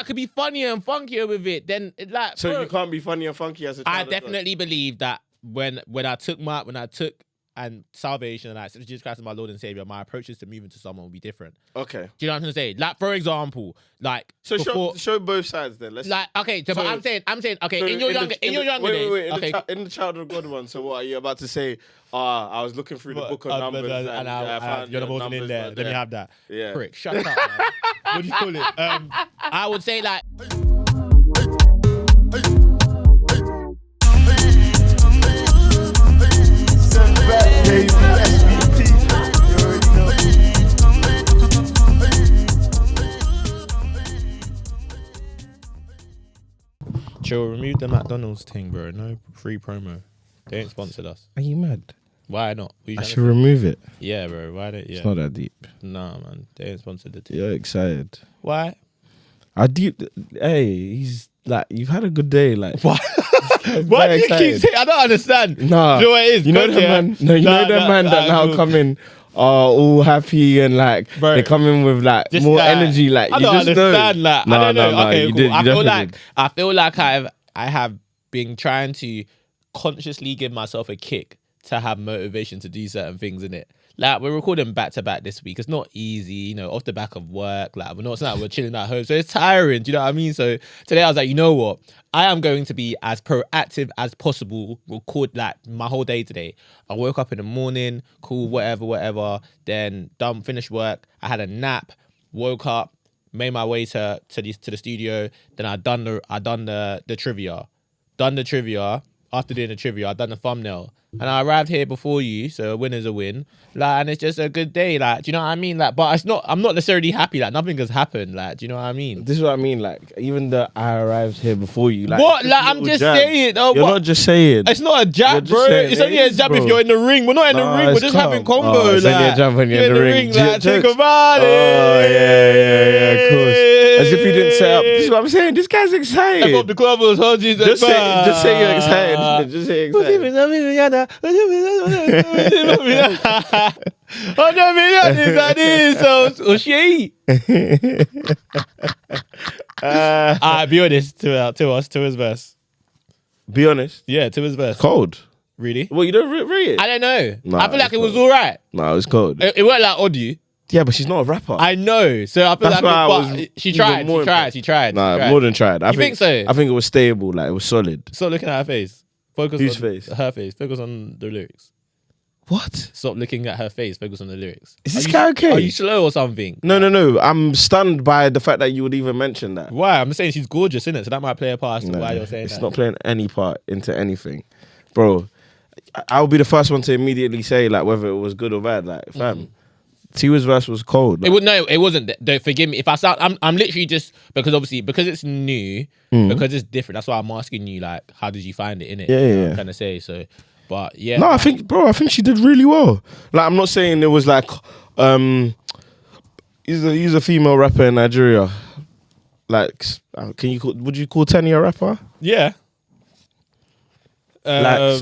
that could be funnier and funkier with it, then like. So bro, you can't be funny and funky as a child. I definitely believe that when I took and salvation and accepted Jesus Christ as my Lord and Savior, my approaches to moving to someone will be different. Okay. Do you know what I'm trying to say? Like, for example, like So before, show both sides then. Let's like, okay, so, but I'm saying, okay, so in your younger days, okay. In the Child of God one. So what are you about to say? I was looking through the book of Numbers and I found your numbers wasn't in Numbers there. weren't Then you there. have that. Yeah. Prick, shut up, man. What do you call it? I would say like. Chill, remove the McDonald's thing, bro. No free promo. They ain't sponsored us. Are you mad? Why not? I should remove it. Yeah, bro. Why don't? Yeah. It's not that deep. Nah, man. They ain't sponsored the team. You're excited. Why? Hey, he's like, you've had a good day. Like, Why? Why do you keep saying? I don't understand. Nah, you know what it is? You know the man. No, you know the man that now come in. All happy and like bro, they come in with like more energy. Like I you don't just understand. know. Like No, I don't know. no, Okay, you cool. did. You I feel like I have been trying to consciously give myself a kick to have motivation to do certain things in it. Like we're recording back to back this week. It's not easy, you know, off the back of work. Like it's not like we're chilling at home, so it's tiring. Do you know what I mean? So today I was like, you know what? I am going to be as proactive as possible. Record like my whole day today. I woke up in the morning, cool, whatever. Then finished work. I had a nap. Woke up, made my way to the studio. Then I done the trivia. Done the trivia. After doing the trivia, I done the thumbnail. And I arrived here before you, so a win is a win. Like, and it's just a good day. Like, do you know what I mean? Like, but I'm not necessarily happy. Like, nothing has happened. Like, do you know what I mean? This is what I mean. Like, even though I arrived here before you. Like, What? Like, I'm just saying. Oh, You're what? not just saying. It's not a jab, You're bro. just saying It's it only a is, jab bro. if you're in the ring. We're not in the ring. We're it's just calm. having combo. Oh, it's only a jab when you're in the ring. Like, think Jokes. about it. Oh, yeah, of course. As if you didn't set up. This is what I'm saying. This guy's excited. Step up the club was hundreds. Just say you're excited. Just say you're excited. Be honest to his verse. Be honest. Yeah, to his verse. Cold. Really? Well, you don't rate it? I don't know. Nah, I feel like it's it was cold. alright. No, it's cold. It weren't like audio. Yeah, but she's not a rapper. I know. So I feel That's why I like was she even tried. more She tried. Nah, more than tried. You think so? I think it was stable. Like, it was solid. Stop looking at her face. Focus Whose on face? her face. Focus on the lyrics. What? Stop looking at her face. Focus on the lyrics. Is this guy okay? Are you slow or something? No. I'm stunned by the fact that you would even mention that. Why? I'm saying she's gorgeous, innit? So that might play a part as to No, why you're saying it's that. not playing any part into anything. Bro, I'll be the first one to immediately say like whether it was good or bad. Like, fam, Tiwa's verse was cold. Like, It wasn't. Don't forgive me if I sound. I'm literally just because it's new, because it's different. That's why I'm asking you. Like, how did you find it? Innit? Yeah. I'm trying to say so, but yeah. No, I think she did really well. Like, I'm not saying it was like, he's a female rapper in Nigeria. Like, would you call Tenny a rapper? Yeah. I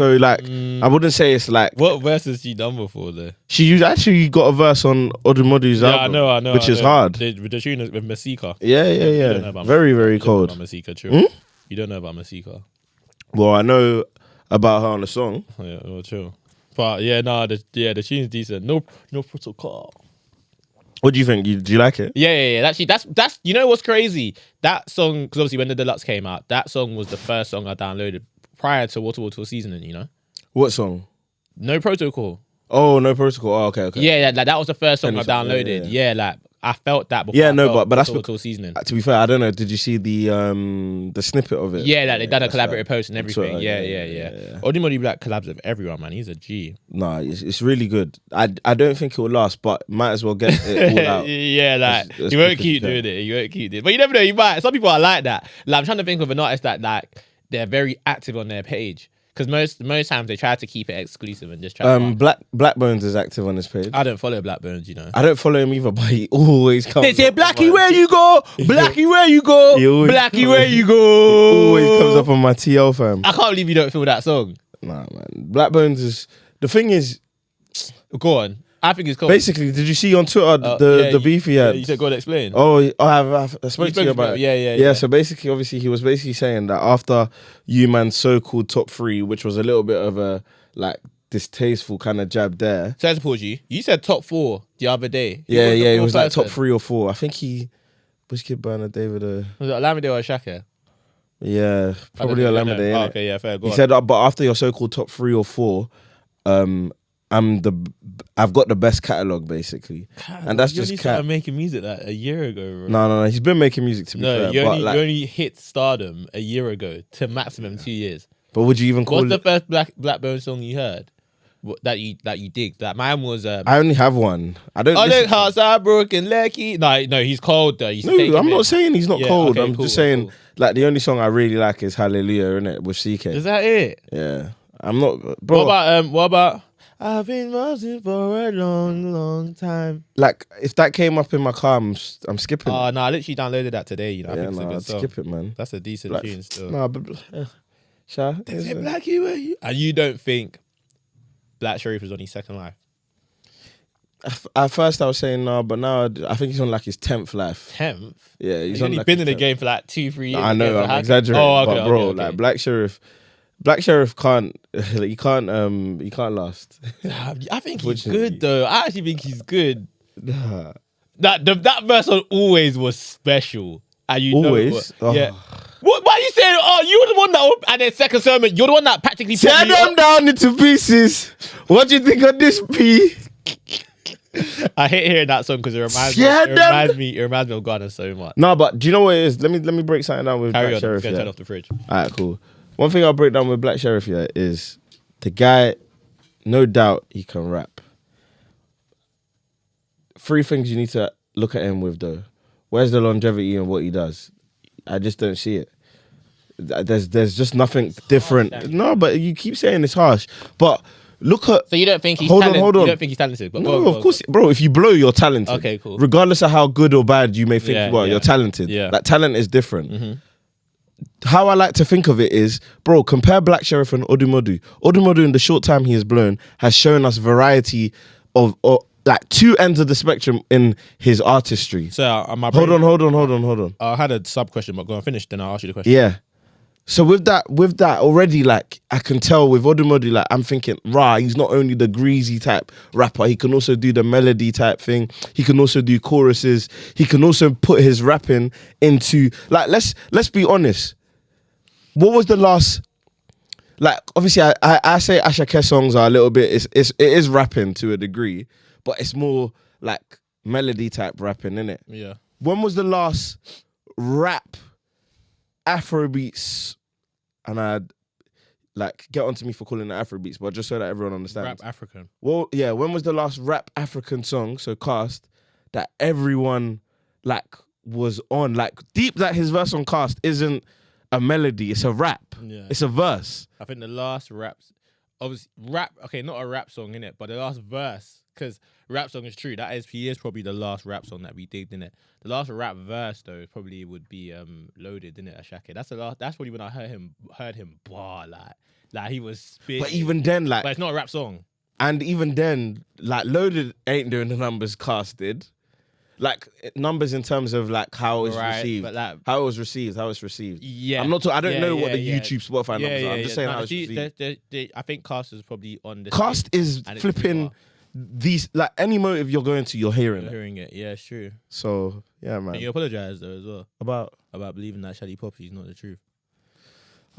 wouldn't say it's like. What verse has she done before though? She actually got a verse on ODUMODUBLVCK album. Yeah, I know. Which is hard. The tune with Masika. Yeah. Very, very cold. You don't know about Masika, true. You don't know about Masika. Well, I know about her on the song. Yeah, well, true. But yeah, the tune's decent. No protocol. What do you think? Do you like it? Yeah. Actually, that's you know what's crazy? That song, because obviously when the deluxe came out, that song was the first song I downloaded prior to Water Seasoning, you know? What song? No Protocol. Oh, No Protocol. Oh, okay. Yeah, that was the first song I downloaded. Yeah, like I felt that before. But that's Water Seasoning. To be fair, I don't know. Did you see the snippet of it? Yeah, like they done a collaborative post and everything. Twitter, Yeah. ODUMODUBLVCK collabs with everyone, man. He's a G. Nah, it's really good. I don't think it will last, but might as well get it all out. Yeah, like he won't keep doing it. But you never know. He might. Some people are like that. Like I'm trying to think of an artist that like they're very active on their page. Because most times they try to keep it exclusive and just try to... BLAQBONEZ is active on his page. I don't follow BLAQBONEZ, you know. I don't follow him either, but he always comes. They say, Blackie, where you go? Blackie, where you go? Blackie, where you go? He always comes up on my TL, fam. I can't believe you don't feel that song. Nah, man. BLAQBONEZ is... The thing is... Go on. I think it's cold. Basically, did you see on Twitter the beef he had? You said, go and explain. Oh, I spoke to you about it. Yeah. So basically, obviously, he was basically saying that after you man's so-called top 3, which was a little bit of a like distasteful kind of jab there. So I suppose you said top 4 the other day. It was like top 3 or 4. I think which kid Bernard David? Was it Olamide or Shaka? Yeah, probably Olamide. Oh, okay, yeah, fair. He said, but after your so-called top 3 or 4, I've got the best catalog basically, and that's you just only started making music like a year ago, bro. No, he's been making music to be fair. You only hit stardom a year ago to maximum 2 years. But would you even call What's the first BLAQBONEZ song you heard that you dig? That mine was. I only have one. I don't. Oh, look, hearts are broken, Lecky. No, he's cold though. No, I'm not saying he's not cold. Okay, I'm just saying like the only song I really like is Hallelujah, innit, with CK. Is that it? Yeah, I'm not. Bro, What about? I've been watching for a long, long time. Like, if that came up in my car, I'm skipping. Oh, no, I literally downloaded that today. You know, I think it's a good song. Skip it, man. That's a decent tune still. No, but Is it Blackie? And you don't think Black Sherif is on his second life? At first, I was saying no, but now I think he's on like his 10th life. 10th? Yeah, he's only been in the game for like 2-3 years. I know, I'm exaggerating. But bro, like Black Sherif can't. He can't last. I think he's good though. I actually think he's good. That verse on Always was special. And you Always? Know yeah. What? Why are you saying? Oh, you were the one that and then second sermon. You're the one that practically tear them down into pieces. What do you think of this, P? I hate hearing that song because it reminds me of Ghana so much. No, but do you know what it is? Let me break something down with Black Sherif. Turn off the fridge. Alright, cool. One thing I'll break down with Black Sherif here is the guy, no doubt he can rap. 3 things you need to look at him with though. Where's the longevity in what he does? I just don't see it. There's just nothing different. No, but you keep saying it's harsh. But look at... So you don't think he's talented? Hold on. You don't think he's talented? But no, of course. Bro, if you blow, you're talented. Okay, cool. Regardless of how good or bad you may think you are, you're talented. Yeah. Like, talent is different. Mm-hmm. How I like to think of it is, bro, compare Black Sherif and Odumodu. Odumodu, in the short time he has blown, has shown us variety of like 2 ends of the spectrum in his artistry. So, hold on. I had a sub question, but go on, finish, then I'll ask you the question. Yeah. So with that already, like, I can tell with Odumodu, like, I'm thinking, he's not only the greasy type rapper, he can also do the melody type thing. He can also do choruses. He can also put his rapping into, like, let's be honest. What was the last, like, obviously I say Ashake songs are a little bit, it is rapping to a degree, but it's more like melody type rapping, innit? Yeah. When was the last rap Afrobeats, and I'd like get onto me for calling it Afrobeats, but just so that everyone understands. Rap African. Well, yeah, when was the last rap African song, so Cast, that everyone like was on? Like deep, that his verse on Cast isn't a melody, it's a rap. Yeah. It's a verse. I think the last obviously rap, okay, not a rap song, innit, but the last verse, because rap song is true. That is probably the last rap song that we digged, innit. The last rap verse though probably would be Loaded, innit, Ashake. That's probably when I heard him bar like he was spitting. But even then, like, but it's not a rap song. And even then, like, Loaded ain't doing the numbers Cast did. Like, numbers in terms of like how it's received, but like, how it's received. Yeah, I'm not. I don't know what the YouTube Spotify numbers are. I'm just saying how it's received. I think Cast is probably on the Cast is flipping these, like, any motive you're going to, you're hearing it. Yeah, it's true. So yeah, man. And you apologize though as well about believing that Shady Poppy is not the truth.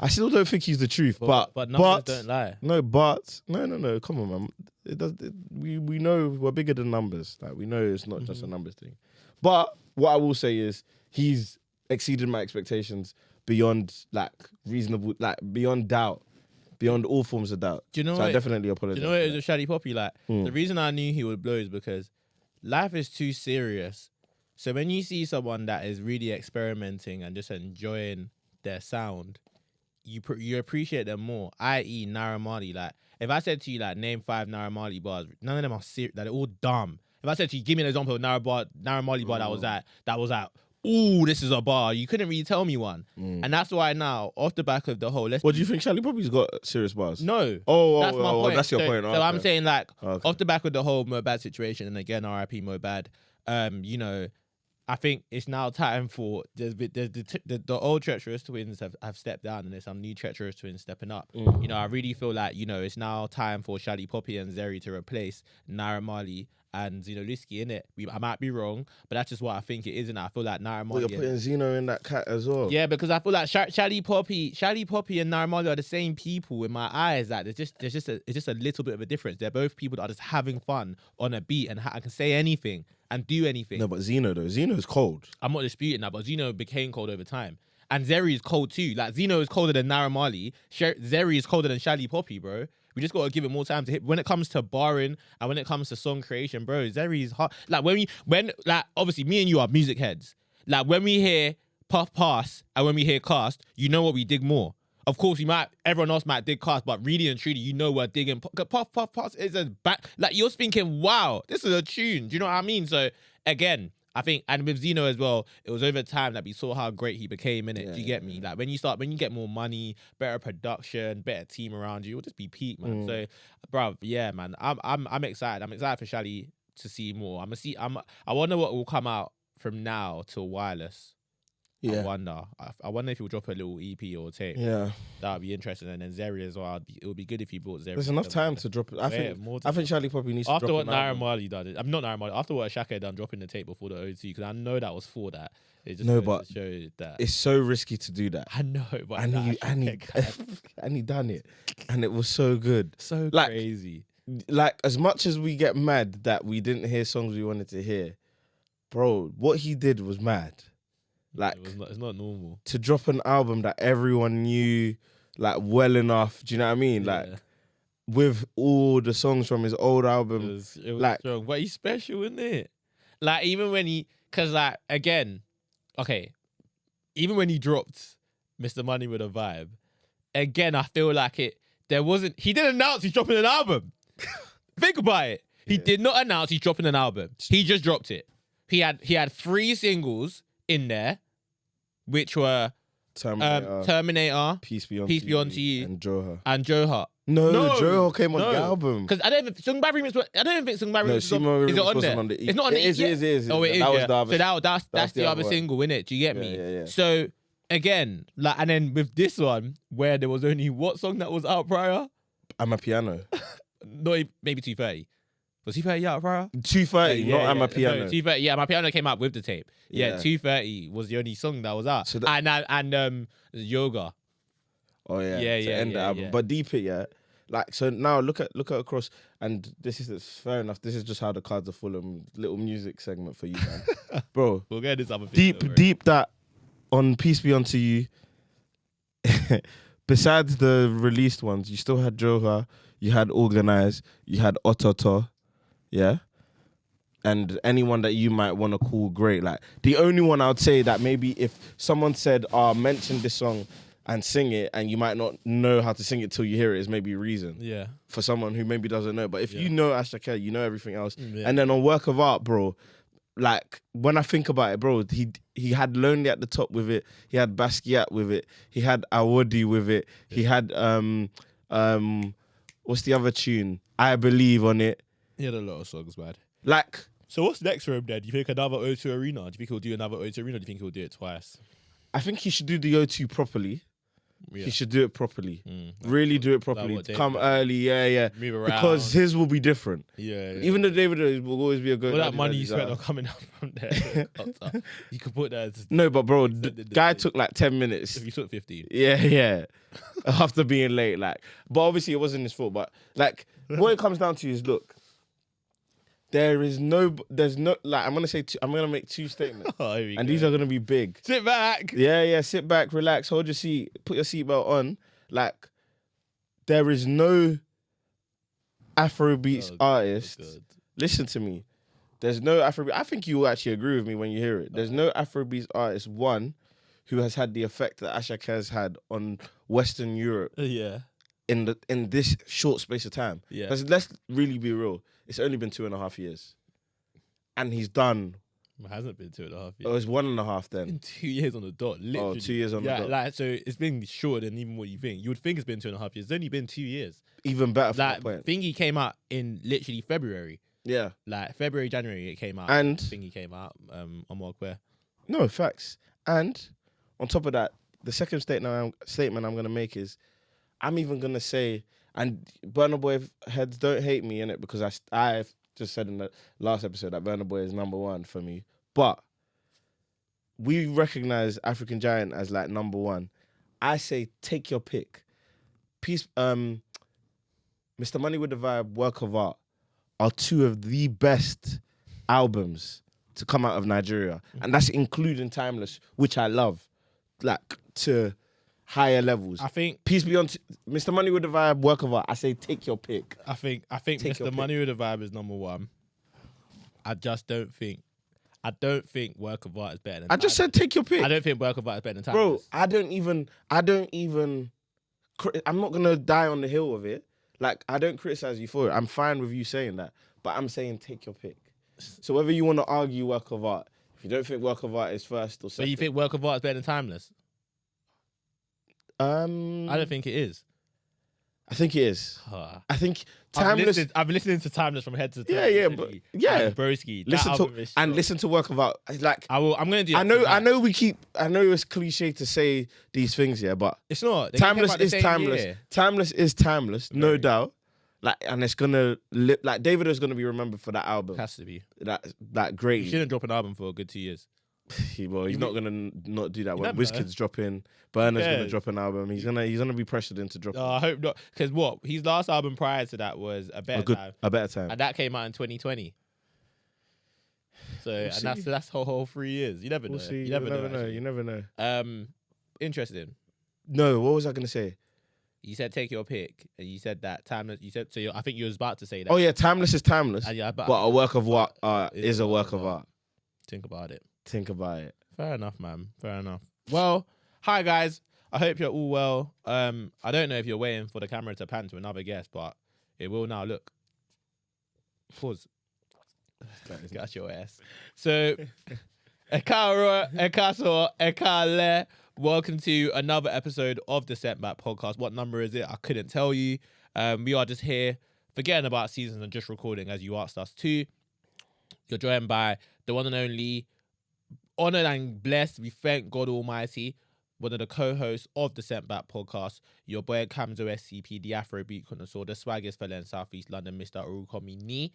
I still don't think he's the truth, but numbers don't lie. No, come on, man. We know we're bigger than numbers. Like, we know it's not just a numbers thing. But what I will say is he's exceeded my expectations beyond like reasonable, like beyond doubt, beyond all forms of doubt. Do you know? So I definitely apologize. Do you know what it is with Shady Poppy? Like the reason I knew he would blow is because life is too serious. So when you see someone that is really experimenting and just enjoying their sound, you appreciate them more. I.e. Naira Marley. Like, if I said to you, like, name 5 Naira Marley bars, none of them are serious. They're all dumb. If I said to you, give me an example of Naira Marley bar that was like ooh, this is a bar. You couldn't really tell me one. And that's why now, off the back of the whole... What do you think? Charlie Poppy's got serious bars? No. That's my point. That's your point. So I'm saying, like, off the back of the whole Mo Bad situation, and again, RIP Mo Bad, you know, I think it's now time for the old treacherous twins have stepped down, and there's some new treacherous twins stepping up. You know, I really feel like, you know, it's now time for Shally Poppy and Zeri to replace Naira Marley and Zinoliski, innit? I might be wrong, but that's just what I think it is, and I feel like Naira Marley... You're putting Zeno in that cat as well. Yeah, because I feel like Shally Poppy and Naira Marley are the same people in my eyes. Like, it's just a little bit of a difference. They're both people that are just having fun on a beat, and I can say anything and do anything. No, but Zeno though, Zeno's cold. I'm not disputing that, but Zeno became cold over time. And Zeri is cold too. Like, Zeno is colder than Naira Marley. Zeri is colder than Shally Poppy, bro. We just got to give it more time to hit. When it comes to barring and when it comes to song creation, bro, Zeri is hard. Like, like, obviously, me and you are music heads. Like, when we hear Puff Pass and when we hear Cast, you know what we dig more. Of course, everyone else might dig Cast, but really and truly, you know we're digging. Puff Pass is a back. Like, you're thinking, wow, this is a tune. Do you know what I mean? So, again, I think, and with Zeno as well, it was over time that we saw how great he became in it. Do you get me? Like, when you get more money, better production, better team around you, it'll just be peak, man. So, bruv, yeah, man, I'm excited. I'm excited for Shally to see more. I wonder what will come out from now till Wireless. Yeah. I wonder if he'll drop a little EP or tape. Yeah. That would be interesting. And then Zeri as well. It would be good if he brought Zeri. There's enough time to drop it. I think Shally Poppy needs to drop it. After what Naira Marley done, I'm not Naira Marley. After what Ashake done, dropping the tape before the OT, because I know that was for that. It just but to show that it's so risky to do that. I know, but and he done it, and it was so good, so like, crazy. Like, as much as we get mad that we didn't hear songs we wanted to hear, bro, what he did was mad. Like, it's not normal to drop an album that everyone knew, like, well enough. Do you know what I mean? Yeah. Like, with all the songs from his old album, it was like, strong. But he's special, isn't it? Like, even when because, like, again, okay, even when he dropped Mr. Money with a Vibe, again, I feel like he didn't announce he's dropping an album. Think about it. He did not announce he's dropping an album. He just dropped it. He had 3 singles in there, which were Terminator, Peace Be Unto You, and Joha. No, Joha came on the album. Because I don't even think Sung Bad Remix is it on there? It's not on it. It is. Oh, it is. That was the other. So that's the other single, innit? Do you get me? Yeah. So again, like, and then with this one, where there was only what song that was out prior? I'm a Piano. No, maybe 230. Was 230 out prior? 230, not I'm a Piano. No, 230, yeah, My Piano came out with the tape. Yeah, 230 was the only song that was out. So and Yoga. Oh yeah, to end the album. Yeah. But deep it, yeah. Like, so now look at across, and this is fair enough. This is just how the cards are full of little music segment for you, man. Bro. We'll get this other thing. Deep that on Peace Be Unto You. Besides the released ones, you still had Joha, you had Organize, you had Ototo, yeah? And anyone that you might want to call great. Like, the only one I would say that maybe if someone said, mention this song and sing it, and you might not know how to sing it till you hear it, is maybe Reason. Yeah. For someone who maybe doesn't know. But if you know Ashake, you know everything else. Yeah. And then on Work of Art, bro, like, when I think about it, bro, he had Lonely at the top with it. He had Basquiat with it. He had Awodi with it. Yeah. He had what's the other tune? I Believe on it. He had a lot of songs, man. Like, so what's next for him then? Do you think another O2 Arena? Do you think he'll do another O2 Arena? Or do you think he'll do it twice? I think he should do the O2 properly. Yeah. He should do it properly. Really do it properly. Come early, yeah. Move around. Because his will be different. Yeah. Even though David will always be a good... All that money you spent on coming up from there. You could put that as... No, but bro, the guy took like 10 minutes. If you took 15. Yeah. After being late, like... But obviously it wasn't his fault, but like, what it comes down to is, look, there's no, like, I'm gonna make 2 statements. And these are gonna be big. Sit back. Yeah, sit back, relax, hold your seat, put your seatbelt on. Like, there is no Afrobeats artist. Listen to me. There's no Afrobeats. I think you will actually agree with me when you hear it. There's no Afrobeats artist, one, who has had the effect that Ashake has had on Western Europe. Yeah. In this short space of time. Yeah. Let's really be real. It's only been 2.5 years. And he's done It hasn't been 2.5 years. Oh, it's 1.5 then. It's been 2 years on the dot. Literally. 2 years on the dot. Like, so it's been shorter than even what you think. You would think it's been 2.5 years. It's only been 2 years. Even better for Like, that point. Thingy came out in literally February. Yeah. Like, February, January, it came out. And Thingy came out on Markware. No, facts. And on top of that, the second statement I'm going to make is, I'm even going to say, and Burna Boy heads don't hate me in it because I've just said in the last episode that Burna Boy is number one for me. But we recognize African Giant as like number one. I say take your pick. Peace, Mr. Money with the Vibe, Work of Art are two of the best albums to come out of Nigeria. And that's including Timeless, which I love. Like to higher levels. I think Peace be on Mr. Money with the Vibe, Work of Art. I say take your pick. I think Mr. Money with the Vibe is number one. I don't think Work of Art is better than I just said take your pick. I don't think Work of Art is better than Timeless. Bro, I'm not gonna die on the hill of it. Like, I don't criticize you for it. I'm fine with you saying that. But I'm saying take your pick. So whether you want to argue Work of Art, if you don't think Work of Art is first or second. But you think Work of Art is better than Timeless? I don't think it is. I think it is. I think Timeless. I've been listening to Timeless from head to toe. And Broski. Listen to Work of Art. Like I'm gonna do. I know it's cliche to say these things here, but it's not. Timeless is timeless. Year. Timeless is timeless, no doubt. Like, and it's gonna like David is gonna be remembered for that album. Has to be that great. He shouldn't drop an album for a good 2 years. Well, he's not gonna not do that when Wizkid's dropping. Burner's gonna drop an album. He's gonna be pressured into dropping. I hope not, because his last album prior to that was A Better Time, and that came out in 2020. So and that's whole 3 years. You never know. You never know. Interesting. No, what was I gonna say? You said take your pick, and you said that Timeless. You said so. I think you was about to say that. Oh yeah, Timeless is timeless. But a work of art is a work of art. Think about it. Fair enough, man. Fair enough. Well, hi guys. I hope you're all well. I don't know if you're waiting for the camera to pan to another guest, but it will now. Look. Pause. Got your ass. So, Ekale. Welcome to another episode of the Setback Podcast. What number is it? I couldn't tell you. We are just here forgetting about seasons and just recording as you asked us to. You're joined by the one and only, honored and blessed, we thank God Almighty, one of the co-hosts of the Setback Podcast, your boy Kamzo SCP, the Afrobeat connoisseur, the swaggiest fella in Southeast London, Mr. Urukomi Ni.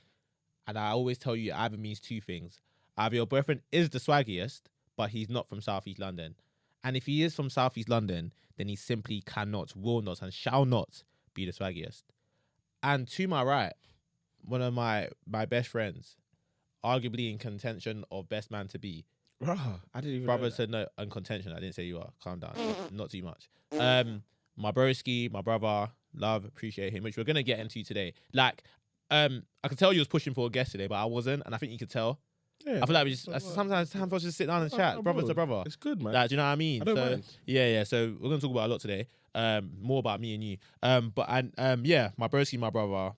And I always tell you, it either means two things. Either your boyfriend is the swaggiest, but he's not from Southeast London. And if he is from Southeast London, then he simply cannot, will not, and shall not be the swaggiest. And to my right, one of my best friends, arguably in contention of best man to be. I didn't even Brother said no, in contention. I didn't say you are. Calm down. Not too much. My broski, my brother, love, appreciate him, which we're going to get into today. Like, I could tell you was pushing for a guest today, but I wasn't. And I think you could tell. Yeah, I feel like we just sometimes it's time for us to sit down and chat, brother to brother. It's good, man. Like, do you know what I mean? I don't mind. Yeah. So we're gonna talk about a lot today. More about me and you. Yeah, my broski, my brother,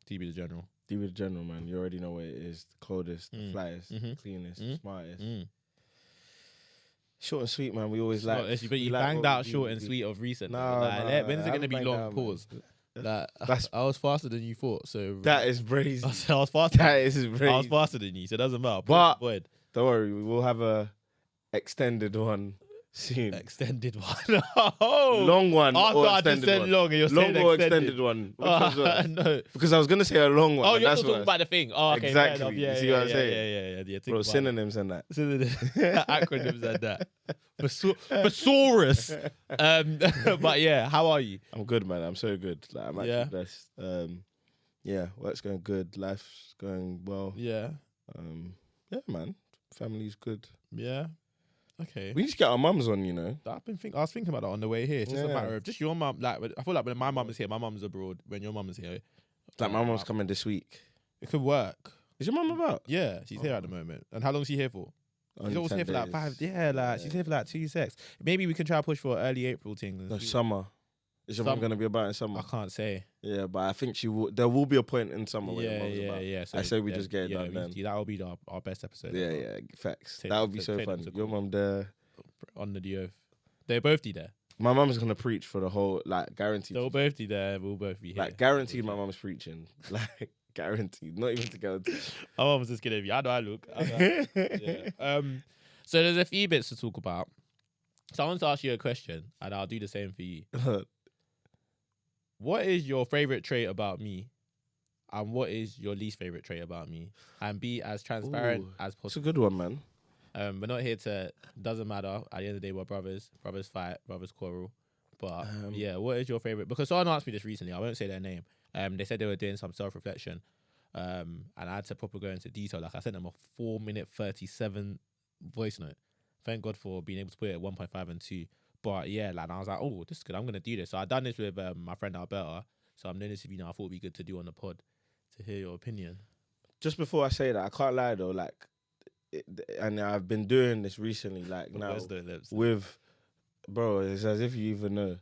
TB the General. TB the General, man. You already know what it is. The coldest, the flyest, cleanest, smartest. Short and sweet, man. We always like. But you banged out short and sweet of recent. When's it gonna be long? Pause. I was faster than you thought, so that is crazy. I was faster. That is crazy. I was faster than you, so it doesn't matter. But don't worry, we will have a extended one soon. Extended one, long one. I just said long, and you're saying long or extended one. No, because I was gonna say a long one. Oh, you're talking about the thing. Oh, okay, exactly. Yeah, you see what I'm saying? Yeah. Bro, synonyms and that. Acronyms and that. Thesaurus. But yeah, how are you? I'm good, man. I'm so good. Like, I'm actually blessed. Work's going good. Life's going well. Yeah. Man. Family's good. Yeah. Okay. We need to get our mums on, you know. I was thinking about that on the way here. It's just a matter of just your mum. Like, I feel like when my mum is here, my mum's abroad. When your mum is here, like my mum's coming this week. It could work. Is your mum about? Yeah, she's here at the moment. And how long is she here for? She's always here for like 5. Yeah, like she's here for like 2 secs. Maybe we can try to push for early April thing. No, summer. Is your mum going to be about in summer? I can't say. Yeah, but I think she will. There will be a point in summer where your mum's about. Yeah. So I say we just get it done then. That will be our best episode. Yeah, facts. That would be so fun. Your mum there on the oath. They'll both be there. My mum's gonna preach for the whole, like, guaranteed. They'll both be there. We'll both be here. Like, guaranteed, my mum's preaching. Like, guaranteed. Not even to go. My mum's just gonna be. I know I look. Yeah. So there's a few bits to talk about. So I want to ask you a question, and I'll do the same for you. What is your favorite trait about me? And what is your least favorite trait about me? And be as transparent as possible. It's a good one, man. We're not here to. Doesn't matter. At the end of the day, we're brothers. Brothers fight. Brothers quarrel. But yeah, what is your favorite? Because someone asked me this recently. I won't say their name. They said they were doing some self-reflection, and I had to properly go into detail. Like, I sent them a 4-minute 37 voice note. Thank God for being able to put it at 1.5 and 2. But yeah, like, I was like, oh, this is good. I'm gonna do this. So I done this with my friend Alberta. So I'm doing this with you now. I thought it'd be good to do on the pod to hear your opinion. Just before I say that, I can't lie though. Like, and I've been doing this recently. Like, now with, bro, it's as if you even know.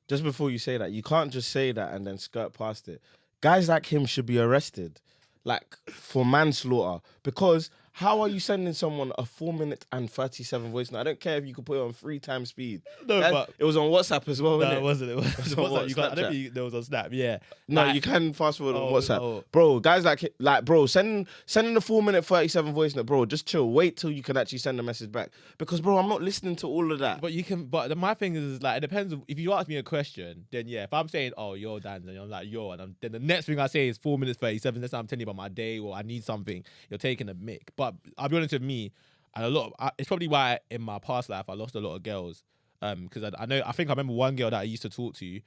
Just before you say that, you can't just say that and then skirt past it. Guys like him should be arrested, like, for manslaughter. Because how are you sending someone a 4-minute and 37 voice note? I don't care if you could put it on 3 times speed. No, but it was on WhatsApp as well, wasn't it? It wasn't. It was on WhatsApp. I don't think there was on Snap. Yeah. No, you can fast forward on WhatsApp. Bro, guys like, bro, sending a 4-minute 37 voice note, bro, just chill. Wait till you can actually send a message back. Because, bro, I'm not listening to all of that. But you can. But my thing is, like, it depends. If you ask me a question, then yeah. If I'm saying, oh, you're Dan, and I'm like, then the next thing I say is 4 minutes 37. That's how I'm telling you about my day, or I need something. You're taking a mick. But I'll be honest with me, and it's probably why in my past life I lost a lot of girls. Because I think I remember one girl that I used to talk to.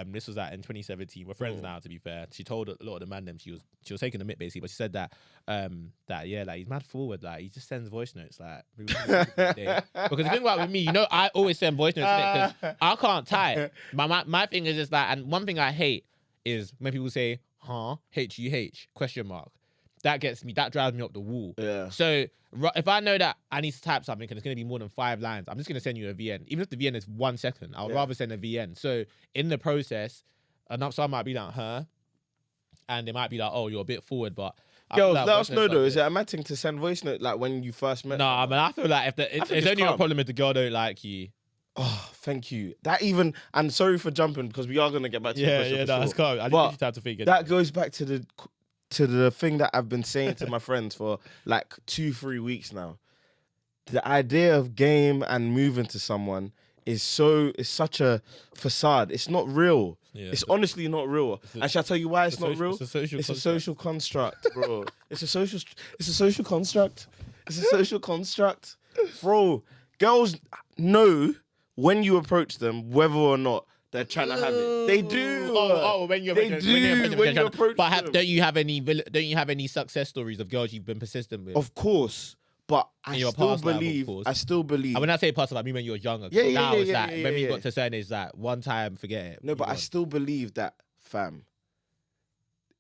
This was in 2017. We're friends now, to be fair. She told a lot of the man them she was taking the mick basically, but she said that yeah, like, he's mad forward, like, he just sends voice notes, like, because the thing about with me, I always send voice notes because I can't type. My thing is just like, and one thing I hate is when people say HUH ? That drives me up the wall. Yeah. So if I know that I need to type something and it's going to be more than 5 lines, I'm just going to send you a VN. Even if the VN is 1 second, I would rather send a VN. So in the process, someone might be like, and they might be like, oh, you're a bit forward, but... Girls, let us know though, is it a mad thing to send voice note, like, when you first met? No, I mean, I feel like it's only a problem if the girl don't like you. Oh, thank you. And sorry for jumping, because we are going to get back to the question. That's calm. I didn't give you time to think. That goes back to the thing that I've been saying to my friends for like 2-3 weeks now. The idea of game and moving to someone is such a facade. It's not real. Yeah, it's honestly not real. And shall I tell you why it's not real? It's a social construct, bro. It's a social construct. It's a social construct. Bro, girls know when you approach them whether or not they're trying to have it. They do. When you approach them. Don't you have any success stories of girls you've been persistent with? Of course. But I still believe. And when I say past life, I mean when you were younger. When we got to certain age, like, one time, forget it. No, but I still believe that, fam,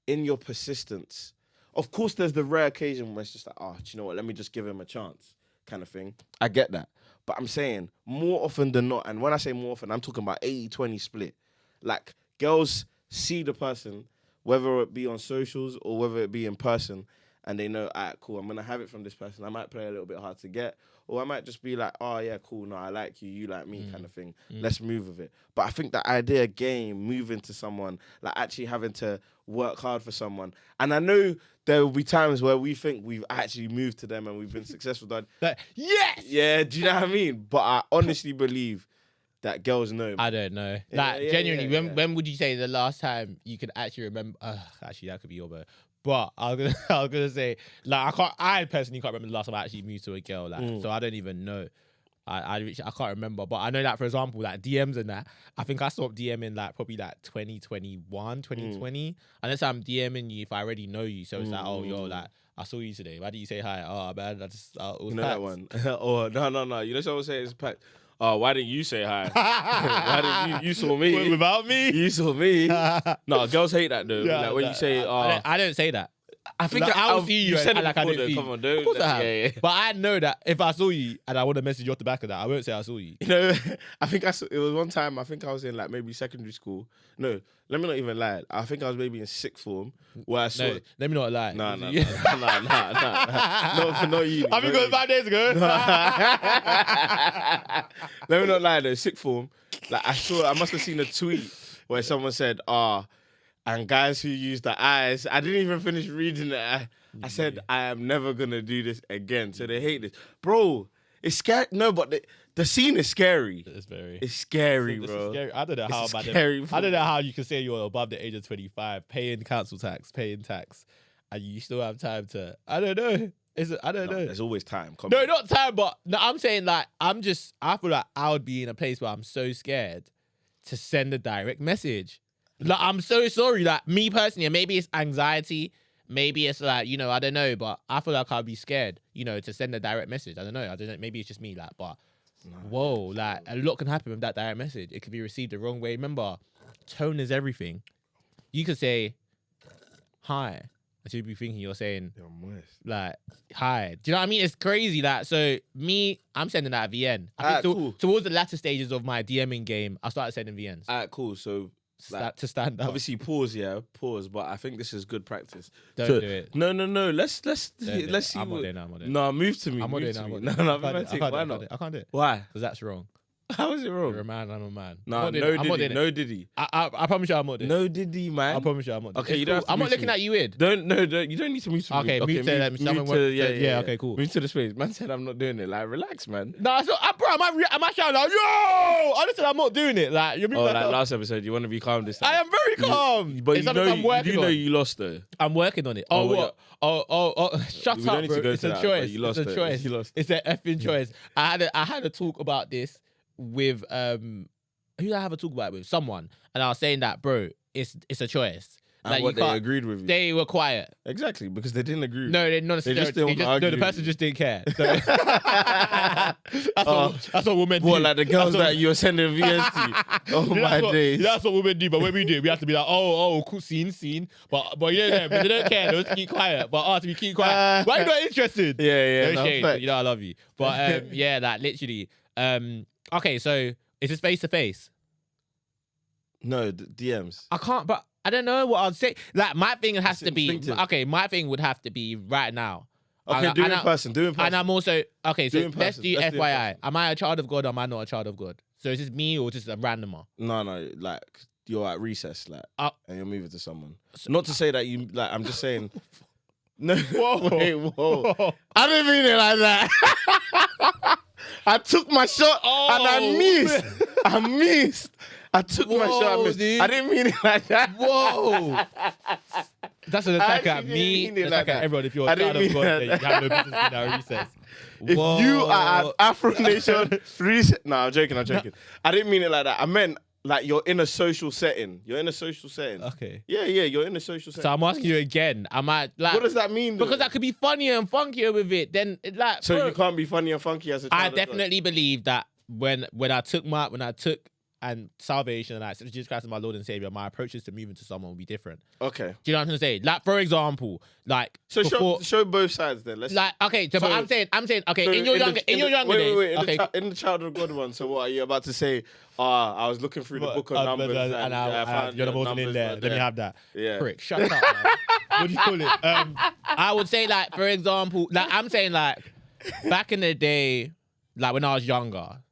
in your persistence, of course there's the rare occasion where it's just like, do you know what, let me just give him a chance, kind of thing. I get that. But I'm saying more often than not, and when I say more often, I'm talking about 80-20 split. Like, girls see the person, whether it be on socials or whether it be in person, and they know, all right, cool, I'm going to have it from this person. I might play a little bit hard to get, or I might just be like, oh, yeah, cool, no, I like you, you like me, kind of thing. Let's move with it. But I think the idea of game, moving to someone, like, actually having to work hard for someone. And I know there will be times where we think we've actually moved to them and we've been successful. Yes! Yeah, do you know what I mean? But I honestly believe that girls know. I don't know. Genuinely, when would you say the last time you could actually remember? Actually, that could be your bird. But I was gonna say, like, I personally can't remember the last time I actually moved to a girl, like, so I don't even know. I can't remember, but I know that, for example, like, DMs and that, I think I stopped DMing like probably like 2021, 2020. Unless I'm DMing you if I already know you, so it's like, oh, yo, like, I saw you today. Why did you say hi? Oh man, it was that one. Oh no. You know what I'm saying? It's packed. Oh, why didn't you say hi? Why didn't you saw me? Without me? You saw me. No, girls hate that though. Yeah, like when you say, I don't say that. I think like, I'll see you said and it like I before, didn't though. see Come you. on, don't. Of course I have. Yeah. But I know that if I saw you and I want to message you off the back of that, I won't say I saw you. You know, I think it was one time. I think I was in like maybe secondary school. No, let me not even lie. I think I was maybe in sixth form where I saw. No, let me not lie. Nah. Not you. I've been going 5 days ago. Let me not lie though. Sixth form, like I must have seen a tweet where someone said, and guys who use the eyes. I didn't even finish reading it. I said, I am never gonna do this again. So they hate this, bro. It's scary. No, but the scene is scary. It's scary, bro. Scary. I don't know how. I don't know how you can say you're above the age of 25, paying council tax, paying tax, and you still have time to. I don't know. I don't know. There's always time. No, not time, but no, I'm saying like I feel like I would be in a place where I'm so scared to send a direct message. Like I'm so sorry. Like me personally, and maybe it's anxiety. Maybe it's like, I don't know, but I feel like I'd be scared, to send a direct message. I don't know. Maybe it's just me, like, but whoa, like a lot can happen with that direct message. It could be received the wrong way. Remember, tone is everything. You could say, hi. And she'd be thinking you're saying, like, hi. Do you know what I mean? It's crazy. Like, so me, I'm sending that at VN. I think cool. Towards the latter stages of my DMing game, I started sending VNs. Alright, cool. So to stand up. Obviously, pause. But I think this is good practice. Don't do it. No. Let's see. I'm not doing it. No, move to me. I'm not doing it. No, I why not? I can't do it. Why? Because that's wrong. How is it wrong? You're a man, I'm a man. No Diddy. I promise you I'm not doing it. No Diddy, man. I promise you I'm not doing it. Okay, you don't have to I'm not move to looking me. at you weird. You don't need to move to me. Okay, move to yeah, okay, cool. Move to the space. Man said I'm not doing it. Like, relax, man. No, bro, am I shouting like, yo? I just said I'm not doing it. Like, you're like last episode, you want to be calm this time. I am very calm. But you know you lost though. I'm working on it. Oh, what? Oh, shut up, bro. It's a choice. It's a choice. You lost. It's an effing choice. I had a talk about this with who did I have a talk about it with? Someone. And I was saying that, bro, it's a choice. And like, they agreed with you. They were quiet. Exactly, because they didn't agree. No, they not necessarily. No, the person just didn't care. So that's what women do. What, like the girls that you were sending VS to? Oh my days. That's what women do. But when we do, we have to be like, oh, cool, scene. But they don't care. They just keep quiet. But us, we keep quiet. Why are you not interested? Yeah. No shade. I love you. But yeah, like literally. Okay, so is this face to face? No, DMs. I can't, but I don't know what I'd say. Like, my thing has to be, instinctive. okay, my thing would have to be right now. Okay, do it in person. And I'm also, okay, so let's do Let's do FYI. Am I a child of God or am I not a child of God? So is this me or just a randomer? No, like, you're at recess, like, and you're moving to someone. Not to say that you, like, I'm just saying. No, Whoa. Wait, whoa. I didn't mean it like that. I took my shot and I missed. I took my shot and missed. Dude. I didn't mean it like that. Whoa. That's an attack at me. Mean it Attack like at everyone. If you're I a child didn't of God, mean then you that. have no business in our recess. If you are at Afro Nation recess. No, I'm joking. I didn't mean it like that. I meant like you're in a social setting. Okay. Yeah, you're in a social setting. So I'm asking you again. Am I like? What does that mean? Though? Because I could be funnier and funkier with it. Then like. So bro, you can't be funny and funky as a child I of God. definitely believe that when I took and salvation and I accepted Jesus Christ as my Lord and Savior, my approaches to moving to someone will be different. Okay. Do you know what I'm trying to say? Like, for example, like So before, show both sides then. Let's like, okay, so, but I'm saying, okay, so in your younger days, okay, in the child of God one. So what are you about to say? I was looking through the book of Numbers and I found your numbers in there. Let me have that. Yeah. Prick, shut up, man. What do you call it? I would say, like, for example, like I'm saying, like, back in the day, like when I was younger,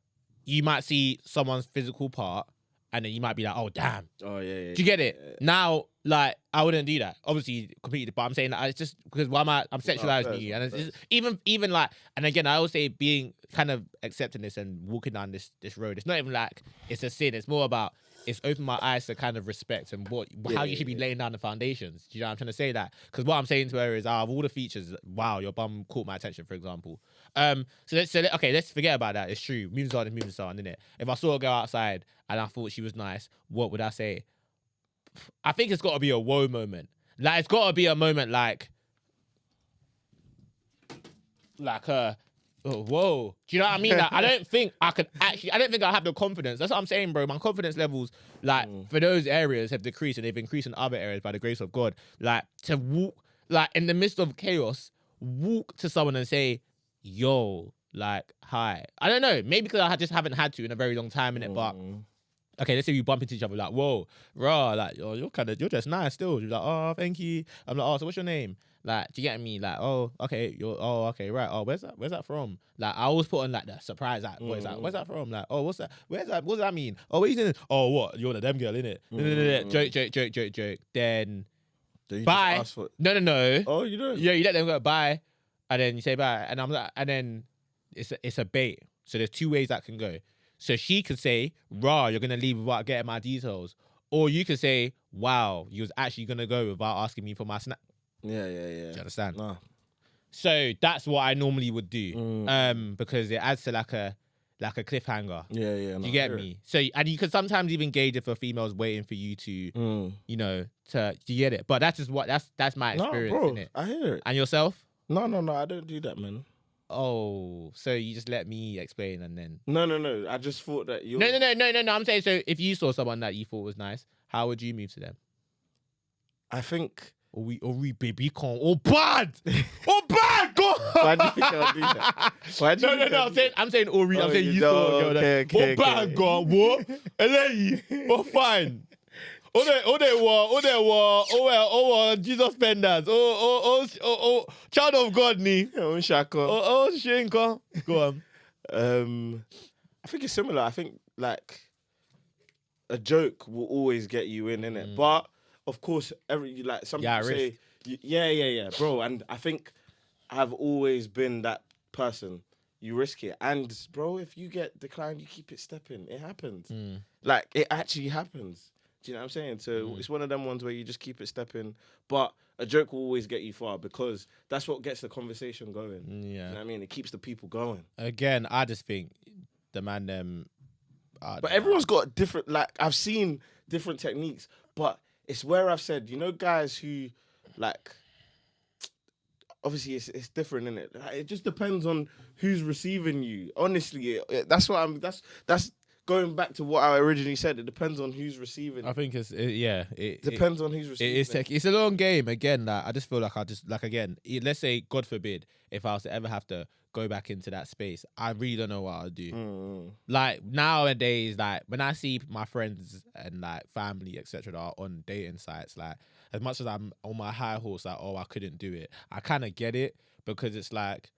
you might see someone's physical part. And then you might be like, oh, damn. Oh, yeah. Do you get it? Yeah. Now, like, I wouldn't do that. Obviously, completely. But I'm saying that it's just because I'm sexualizing you. And it's just, even like, and again, I always say being kind of accepting this and walking down this road. It's not even like it's a sin. It's more about it's opened my eyes to kind of respect and how you should be laying down the foundations. Do you know what I'm trying to say? That because what I'm saying to her is, of all the features, wow, your bum caught my attention, for example. So let's forget about that. It's true. Moving on is moving on, isn't it? If I saw a girl outside and I thought she was nice, what would I say? I think it's got to be a whoa moment. Like, it's got to be a moment like oh, whoa. Do you know what I mean? Like, I don't think I have the confidence. That's what I'm saying, bro. My confidence levels, like, for those areas have decreased and they've increased in other areas by the grace of God. Like, to walk, like in the midst of chaos, walk to someone and say, yo, like, hi. I don't know. Maybe because I just haven't had to in a very long time, innit? But okay, let's say we bump into each other, like, whoa, raw, like, yo, you're just nice still. You're like, oh, thank you. I'm like, oh, so what's your name? Like, do you get me? Like, oh, okay, okay, right. Oh, where's that from? Like, I always put on like the surprise, like, where's that from? Like, oh, what's that? Where's that? What does that mean? Oh, what are you doing? Oh, what? You're one of them girl, innit? Joke. Then Do you bye. just ask for... No. Oh, you don't? Yeah, you let them go bye, and then you say bye, and I'm like, and then it's a bait. So there's two ways that can go. So she could say, "Rah, you're gonna leave without getting my details," or you could say, "Wow, you was actually gonna go without asking me for my snap." Yeah. Do you understand? Nah. So that's what I normally would do, because it adds to like a cliffhanger. Yeah. Do you get me? So, and you can sometimes even gauge if a female's waiting for you to, you know, do you get it? But that's just that's my experience, No, bro, innit? I hear it. And yourself? No, I don't do that, man. Oh, so you just let me explain and then... No. I just thought that you... No. I'm saying, so if you saw someone that you thought was nice, how would you move to them? I think... Or we baby can't... Oh, bad! Oh, bad! Go on! Why do you think I'll do that? Why do you think I'll do that? I'm saying Ori. I'm Oh, saying you you saw a know, girl that... okay, Oh, bad, okay. go on. What? Eléyìí. Oh, fine. Jesus pendants. Child of God ni. Oh, Shaka. Shinko. Go on. I think it's similar. I think like a joke will always get you in, innit? But of course, some Yeah, people say, yeah, bro. And I think I've always been that person. You risk it, and bro, if you get declined, you keep it stepping. It happens. Like it actually happens. Do you know what I'm saying? So it's one of them ones where you just keep it stepping. But a joke will always get you far because that's what gets the conversation going. Yeah. You know what I mean? It keeps the people going. Again, I just think the man But everyone's got different, like, I've seen different techniques, but it's where I've said, you know, guys who, like, obviously it's different, innit? Like, it just depends on who's receiving you. Honestly, that's going back to what I originally said. It depends on who's receiving. I think it Depends on who's receiving. It is tech. It's a long game. Again, like, I just feel like again, let's say, God forbid, if I was to ever have to go back into that space, I really don't know what I'll do. Like nowadays, like when I see my friends and like family, etc., that are on dating sites, like as much as I'm on my high horse, like, oh, I couldn't do it, I kind of get it because it's like,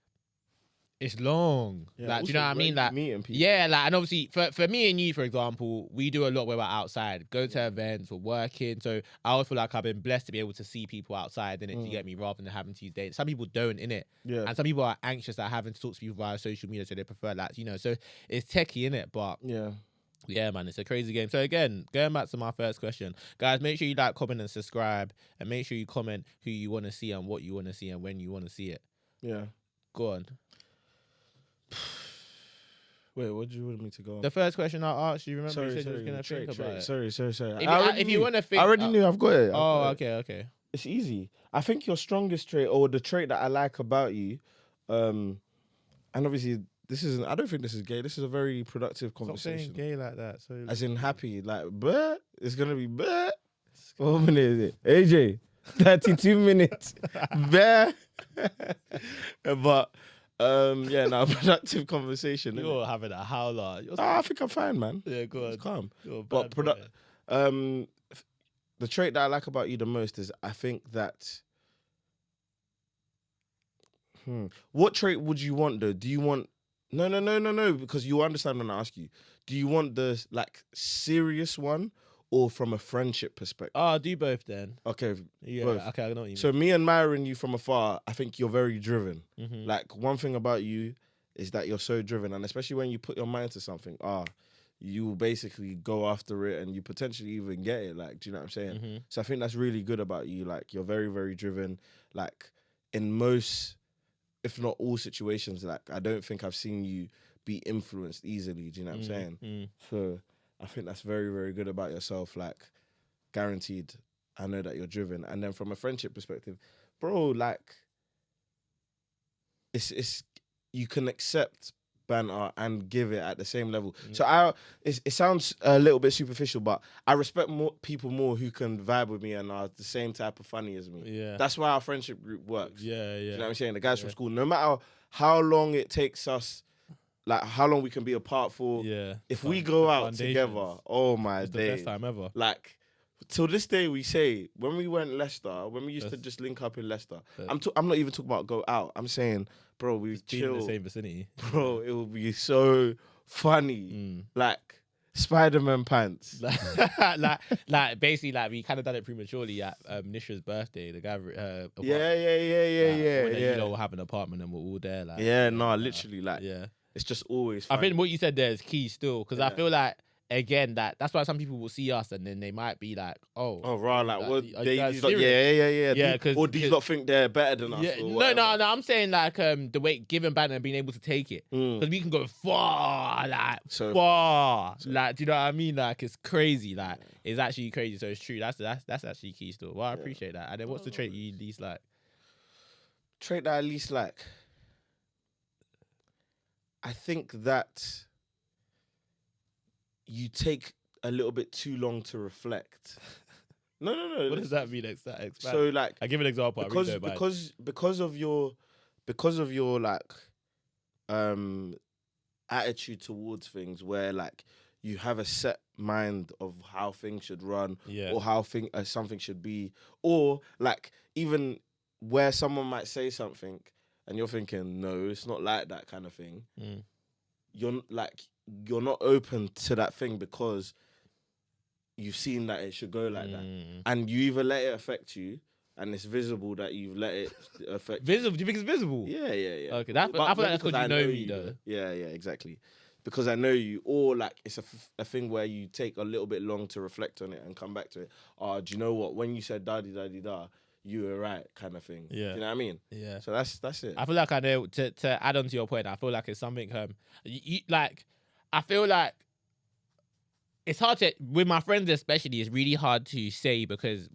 it's long. Yeah, like, do you know what I also mean? Like, meeting people. yeah, like, and obviously for me and you, for example, we do a lot where we're outside, go to events, we're working. So I always feel like I've been blessed to be able to see people outside, innit, to get me, rather than having to use dates. Some people don't, innit? Yeah. And some people are anxious at having to talk to people via social media, so they prefer that, you know. So it's techie, innit? But yeah, man, it's a crazy game. So again, going back to my first question, guys, make sure you like, comment, and subscribe, and make sure you comment who you want to see and what you want to see and when you want to see it. Yeah. Go on. Wait, what do you want me to go on? The first question I asked you, remember Sorry. you said you was going to think about it. Sorry. If you want to think... I already knew. I've got it. Okay. It's easy. I think your strongest trait, or the trait that I like about you, and obviously this isn't... I don't think this is gay. This is a very productive Stop conversation. saying gay like that. So As in happy. Like, but it's going to be, but... What minute is it? AJ, 32 minutes. But... productive conversation. you're having a howler. I think I'm fine, man. Yeah, go on. It's calm. You're a But bad boy. the trait that I like about you the most is I think that... What trait would you want though? Do you want... No, because you understand when I ask you. Do you want the like serious one or from a friendship perspective? Oh, do both then. Okay. Yeah, both. okay, I know what you mean. So me admiring you from afar, I think you're very driven. Like one thing about you is that you're so driven, and especially when you put your mind to something, you will basically go after it and you potentially even get it. Like, do you know what I'm saying? So I think that's really good about you. Like, you're very, very driven. Like, in most, if not all situations, like, I don't think I've seen you be influenced easily. Do you know what I'm saying? So I think that's very, very good about yourself. Like, guaranteed, I know that you're driven. And then from a friendship perspective, bro, like, it's you can accept banter and give it at the same level. So it sounds a little bit superficial, but I respect people more who can vibe with me and are the same type of funny as me. Yeah. That's why our friendship group works. Yeah, yeah. You know what I'm saying? The guys from school, no matter how long it takes us, like how long we can be apart for, if we go out together, oh my it's days. the best time ever. Like, till this day, we say when we went Leicester, when we used to just link up in Leicester. I'm not even talking about go out. I'm saying, bro, we chill in the same vicinity. Bro, it will be so funny, like Spider-Man pants. like basically, like we kind of done it prematurely at Nisha's birthday. The guy, apartment. Yeah. You know, we'll have an apartment and we're all there. Like, Literally, like, it's just always funny. I think what you said there is key still, because I feel like, again, that's why some people will see us and then they might be like, oh, right, like what? Are you guys serious? Yeah. Or do you not think they're better than us? Yeah, Or no. I'm saying like the way giving banter and being able to take it, because we can go far, like like, do you know what I mean? Like it's crazy, like it's actually crazy. So it's true. That's actually key still. Well, I appreciate that. And then what's the trait you least like? Trait that I least like. I think that you take a little bit too long to reflect. No. What does that mean? Expand. So like, I give an example. Because of your like attitude towards things, where like you have a set mind of how things should run, or how something should be, or like even where someone might say something and you're thinking, no, it's not like that kind of thing. You're not open to that thing because you've seen that it should go like that. And you either let it affect you and it's visible that you've let it affect Visible? Do you think it's visible? Yeah. Okay, I feel like that's because you know me, though. Yeah, exactly. Because I know you, or like it's a thing where you take a little bit long to reflect on it and come back to it. Oh, do you know what? When you said da-di-da-di-da, you were right, kind of thing. Yeah. Do you know what I mean? Yeah. So that's it. I feel like I know, to add on to your point, I feel like it's something, like, I feel like it's hard to, with my friends especially, it's really hard to say because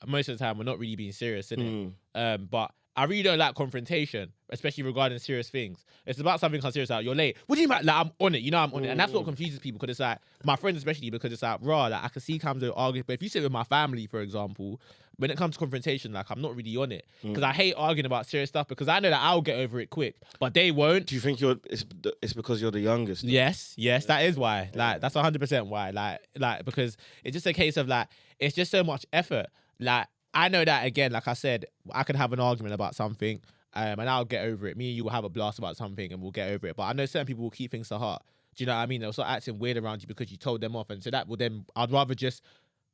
most of the time we're not really being serious in it. But I really don't like confrontation, especially regarding serious things. It's about something serious, like, you're late. What do you mean? Like, I'm on it, you know I'm on it. And that's what confuses people, because it's like, my friends especially, because it's like, raw, like, I can see Camzo arguing. But if you sit with my family, for example, when it comes to confrontation, like, I'm not really on it. Because I hate arguing about serious stuff, because I know that I'll get over it quick, but they won't. Do you think it's because you're the youngest? Yes, that is why. Like, that's 100% why. Like, because it's just a case of, like, it's just so much effort. Like, I know that, again, like I said, I could have an argument about something and I'll get over it. Me and you will have a blast about something and we'll get over it. But I know certain people will keep things to heart. Do you know what I mean? They'll start acting weird around you because you told them off. And so that will then, I'd rather just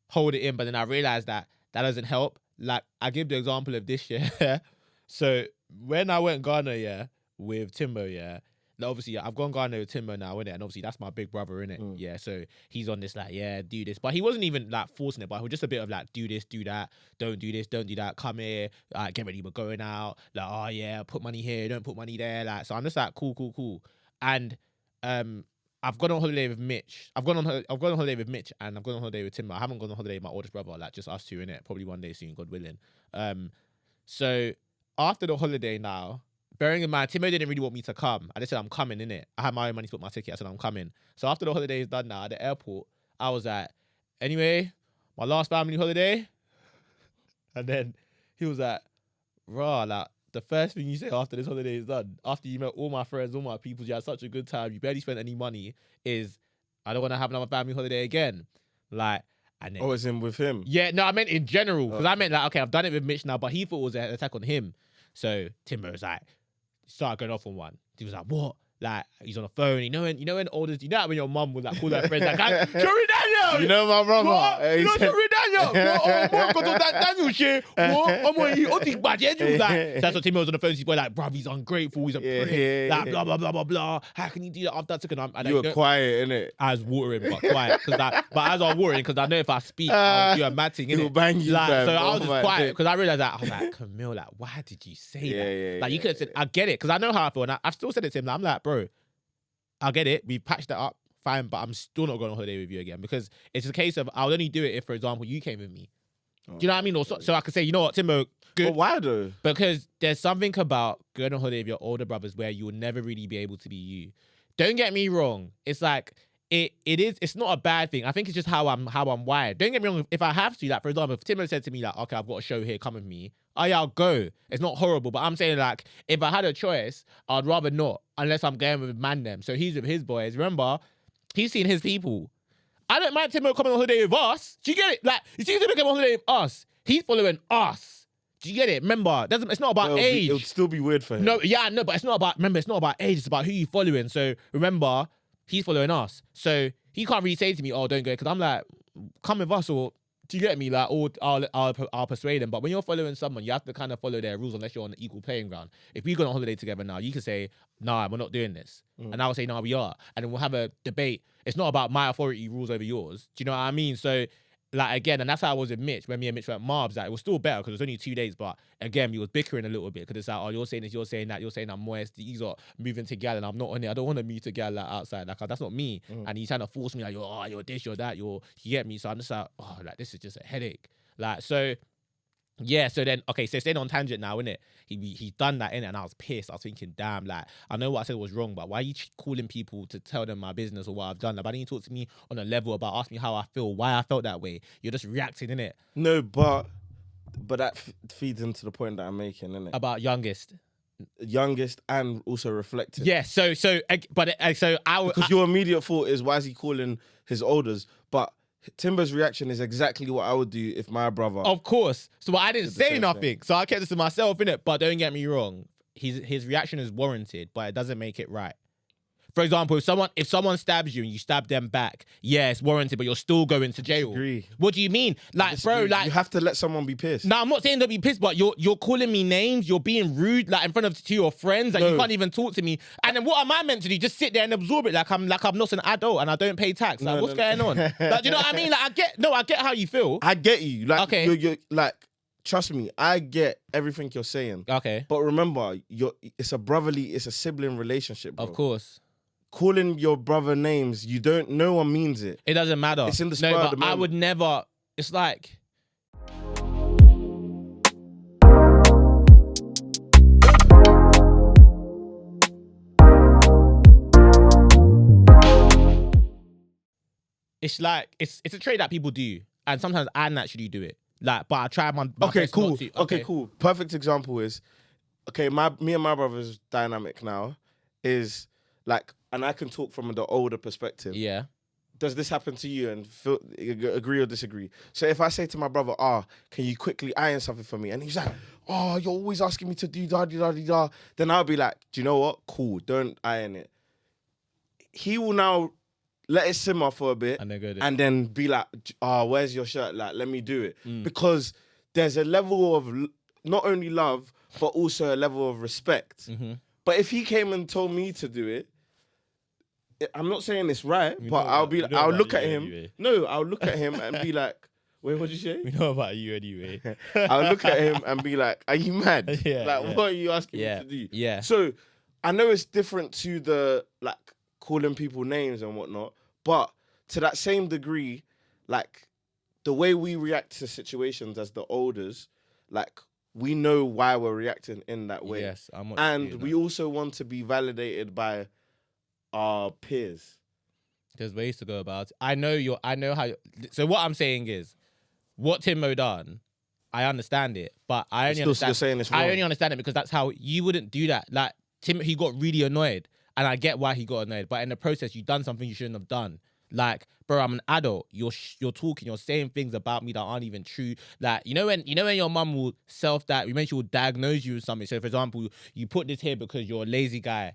hold it in. But then I realized that doesn't help. Like, I give the example of this year. So when I went Ghana, with Timbo, obviously I've gone Ghana with Timbo now, innit? And obviously that's my big brother, innit? Yeah, so he's on this, like, do this. But he wasn't even like forcing it, but he was just a bit of like, do this, do that, don't do this, don't do that, come here, get ready, we're going out. Like, oh yeah, put money here, don't put money there. Like, so I'm just like, cool. And I've gone on holiday with Mitch. I've gone on holiday with Mitch and I've gone on holiday with Timbo. I haven't gone on holiday with my oldest brother, like just us two, innit? Probably one day soon, God willing. So after the holiday now, bearing in mind, Timo didn't really want me to come. I just said, I'm coming, innit? I had my own money to book my ticket. I said, I'm coming. So after the holiday is done now, at the airport, I was like, anyway, my last family holiday. And then he was like, raw, like, the first thing you say after this holiday is done, after you met all my friends, all my people, you had such a good time, you barely spent any money, is, I don't want to have another family holiday again. Like, and then, as in with him? Yeah, no, I meant in general. Because I meant, like, okay, I've done it with Mitch now, but he thought it was an attack on him. So Timbo was like, started going off on one. He was like, what? Like, he's on the phone. You know when oldest, you know when your mum would like call that friend, like, Joey Daniel! You know my brother. What? You know Joey Daniel? Daniel shit. What? He was like, that's what Timmy was on the phone. He's like, bruv, he's ungrateful. He's a prick. Like, blah, blah, blah, blah, blah. How can he do that after I took an You were quiet, innit? I was watering, but quiet. But as I was watering, because I know if I speak, I'll do a mad thing, innit? He'll bang you, like, fam. so I was just my quiet, dick. because I realized that, I was like, Camille, like, why did you say that? Like, you could have said, I get it, because I know how I feel. And I've still said it to him. Like, I'm like, bro, I get it. We patched that up. Fine, but I'm still not going on holiday with you again, because it's a case of, I'll only do it if, for example, you came with me. Do you know what I mean? Or so I could say, you know what, Timbo, good. But why though? Because there's something about going on holiday with your older brothers where you will never really be able to be you. don't get me wrong. It's like it's not a bad thing. I think it's just how I'm wired. Don't get me wrong. If I have to, like for example, if Timo said to me like, okay, I've got a show here, come with me. Oh yeah, I'll go. It's not horrible, but I'm saying like, if I had a choice, I'd rather not, unless I'm going with man them. So he's with his boys. Remember, he's seen his people. I don't mind Timo coming on holiday with us. Do you get it? Like, you see Timo coming on holiday with us. He's following us. Do you get it? Remember, it's not about age. It would still be weird for him. No, yeah, no, but it's not about. Remember, it's not about age. It's about who you following. So remember, he's following us. So he can't really say to me, "Oh, don't go," because I'm like, "Come with us," or do you get me? Like, or I'll persuade him. But when you're following someone, you have to kind of follow their rules unless you're on an equal playing ground. If we go on holiday together now, you can say, "Nah, we're not doing this," and I will say, "Nah, we are," and then we'll have a debate. It's not about my authority rules over yours. Do you know what I mean? So. Like, again, and that's how I was with Mitch. When me and Mitch were at Marbs, like, it was still better because it was only 2 days. But again, we was bickering a little bit because it's like, oh, you're saying this, you're saying that, you're saying I'm moist. These are moving together and I'm not on it. I don't want to move together like, outside. Like, that's not me. And he's trying to force me, like, you're this, you're that, you get me. So I'm just like, oh, like, this is just a headache. Like, so, yeah, so then, okay, so staying on tangent now, innit? He done that, innit? And I was pissed. I was thinking, damn, like, I know what I said was wrong, but why are you calling people to tell them my business or what I've done? Like, why didn't you talk to me on a level about ask me how I feel, why I felt that way? You're just reacting, innit? No, but that feeds into the point that I'm making, innit? About youngest. Youngest and also reflective. Yeah, so I would... Because your immediate thought is, why is he calling his elders? But Timber's reaction is exactly what I would do if my brother... Of course. So I didn't say nothing. thing. So I kept this to myself, innit? But don't get me wrong. His reaction is warranted, but it doesn't make it right. For example, if someone stabs you and you stab them back, yeah, it's warranted, but you're still going to jail. Disagree. What do you mean? Like, bro, like... You have to let someone be pissed. No, I'm not saying don't be pissed, but you're calling me names, you're being rude, like, in front of to your friends, like, you can't even talk to me. And then what am I meant to do? Just sit there and absorb it like I'm not an adult and I don't pay tax. Like, what's going on? Like, do you know what I mean? Like, I get how you feel. I get you. Like, okay. You're like, trust me, I get everything you're saying. Okay. But remember, it's a sibling relationship, bro. Of course. Calling your brother names, no one means it. It doesn't matter. It's in the spur of the moment. I would never, it's like... It's like, it's a trait that people do. And sometimes I naturally do it. Like, but I try my okay, best cool. not to. Okay, cool. Perfect example is, okay, me and my brother's dynamic now is like, and I can talk from the older perspective. Yeah. Does this happen to you and agree or disagree? So if I say to my brother, can you quickly iron something for me? And he's like, you're always asking me to do da-di-da-di-da. Then I'll be like, do you know what? Cool, don't iron it. He will now let it simmer for a bit and then be like, where's your shirt? Like, let me do it. Because there's a level of not only love, but also a level of respect. Mm-hmm. But if he came and told me to do it, I'm not saying it's right, but I'll look at him. Anyway. No, I'll look at him and be like, wait, what'd you say? We know about you anyway. I'll look at him and be like, are you mad? What are you asking me to do? Yeah. So I know it's different to the, like, calling people names and whatnot, but to that same degree, like, the way we react to situations as the elders, like, we know why we're reacting in that way. Yes, and we also want to be validated by our peers. There's ways to go about it. I know how. So what I'm saying is, what Timo done, I understand it, but I only understand. You're saying it's wrong. I only understand it because that's how you wouldn't do that. Like Tim, he got really annoyed, and I get why he got annoyed. But in the process, you've done something you shouldn't have done. Like, bro, I'm an adult. You're talking. You're saying things about me that aren't even true. Like, you know when your mum will she will diagnose you with something. So, for example, you put this here because you're a lazy guy.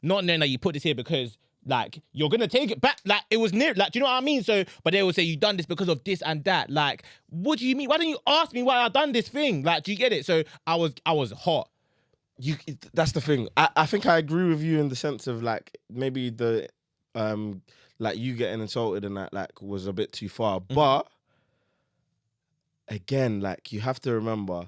Not knowing that you put this here because, like, you're going to take it back. Like, it was near. Like, do you know what I mean? So, but they will say, you done this because of this and that. Like, what do you mean? Why don't you ask me why I done this thing? Like, do you get it? So, I was hot. That's the thing. I think I agree with you in the sense of, like, maybe the, like, you getting insulted and that, like, was a bit too far. Mm-hmm. But, again, like, you have to remember,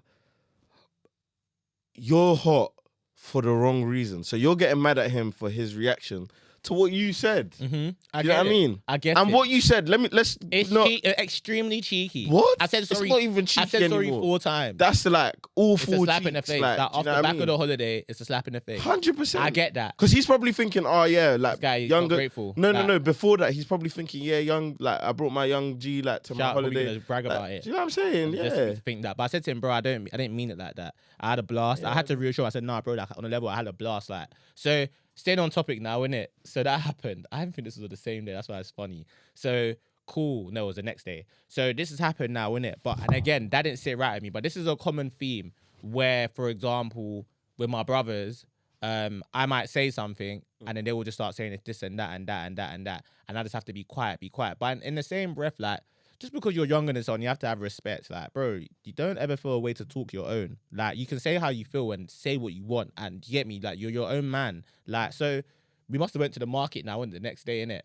you're hot for the wrong reason. So you're getting mad at him for his reaction to what you said. I You know what get I it. mean? I get and it. what you said, let's It's not. extremely cheeky. What? I said sorry. It's not even cheeky I said sorry anymore. 4 times. That's like all It's a 4 slap in the cheeks, face. like, Like, do you off know the what back I mean? of the holiday, it's a slap in the face. 100%. I get that. Because he's probably thinking, oh yeah, like guy is not younger. grateful. No, Like- no. Before that, he's probably thinking, yeah, young. Like I brought my young G like to my Shout out, probably holiday. gonna brag Like, about it. do you know what I'm saying? Just Yeah. to think that. But I said to him, bro, I didn't mean it like that. I had a blast. I had to reassure. I said, nah, bro, like on a level, I had a blast. Like, so staying on topic now, innit? So that happened. I think this was the same day. That's why it's funny. So cool. No, it was the next day. So this has happened now, innit? But and again, that didn't sit right with me. But this is a common theme where, for example, with my brothers, I might say something and then they will just start saying it's this and that and that and that and that. And I just have to be quiet. But in the same breath, like, just because you're younger than someone, you have to have respect. Like, bro, you don't ever feel a way to talk your own. Like, you can say how you feel and say what you want. And you get me? Like, you're your own man. Like, so we must have went to the market now and the next day, innit?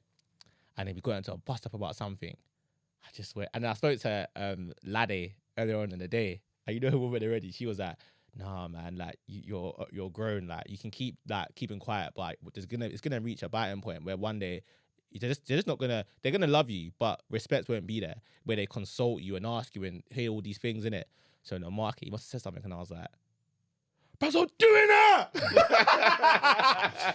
And then we got into a bust up about something. I just went. And I spoke to Lade earlier on in the day. And you know her woman already. She was like, nah, man, like, you're grown. Like, you can keep, like, keeping quiet. But it's gonna reach a biting point where one day, they're just not gonna. They're gonna love you, but respect won't be there. Where they consult you and ask you and hear all these things in it. So in the market, he must have said something, and I was like, "Bro, stop doing that!"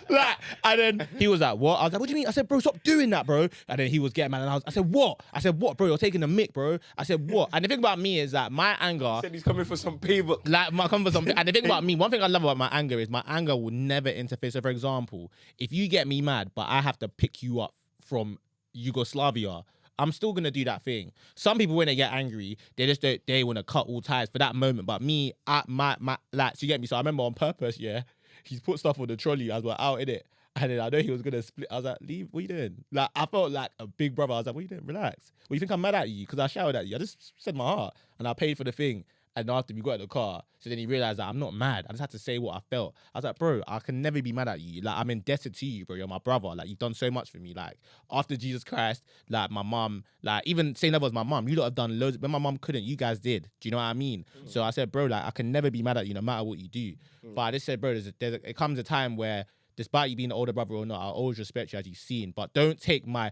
Like, and then he was like, "What?" I was like, "What do you mean?" I said, "Bro, stop doing that, bro." And then he was getting mad, and I said, "What?" I said, "What, bro? You're taking the mic, bro." I said, "What?" And the thing about me is that my anger. Said he's coming for some payback. Like, my come for something. And the thing about me, one thing I love about my anger is my anger will never interfere. So, for example, if you get me mad, but I have to pick you up from Yugoslavia, I'm still gonna do that thing. Some people, when they get angry, they want to cut all ties for that moment. But me, my like, so you get me. So I remember on purpose, yeah, he's put stuff on the trolley as we're out in it, and then I know he was gonna split. I was like, leave. What you doing? Like, I felt like a big brother. I was like, what you doing? Relax. Well, you think I'm mad at you because I shouted at you? I just said my heart, and I paid for the thing. And after we got in the car, so then he realized that I'm not mad. I just had to say what I felt. I was like, bro, I can never be mad at you. Like, I'm indebted to you, bro. You're my brother. Like, you've done so much for me. Like, after Jesus Christ, like, my mom, like, even same level as my mom, you lot have done loads. When my mom couldn't, you guys did. Do you know what I mean? So I said, bro, like, I can never be mad at you no matter what you do. But I just said, bro, it comes a time where, despite you being an older brother or not, I'll always respect you as you've seen. But don't take my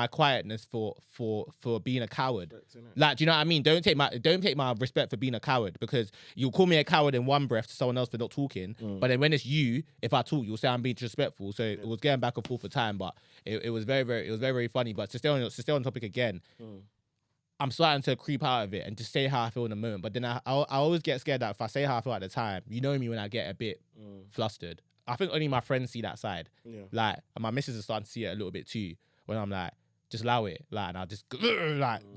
quietness for being a coward. Like, do you know what I mean? Don't take my respect for being a coward, because you'll call me a coward in one breath to someone else for not talking. But then when it's you, if I talk, you'll say I'm being disrespectful. So it was getting back and forth for time, but it was very, very funny. But to stay on topic again. I'm starting to creep out of it and just say how I feel in the moment. But then I always get scared that if I say how I feel at the time, you know me when I get a bit flustered. I think only my friends see that side. Yeah. Like, and my missus is starting to see it a little bit too. When I'm like, just allow it. Like, and I'll just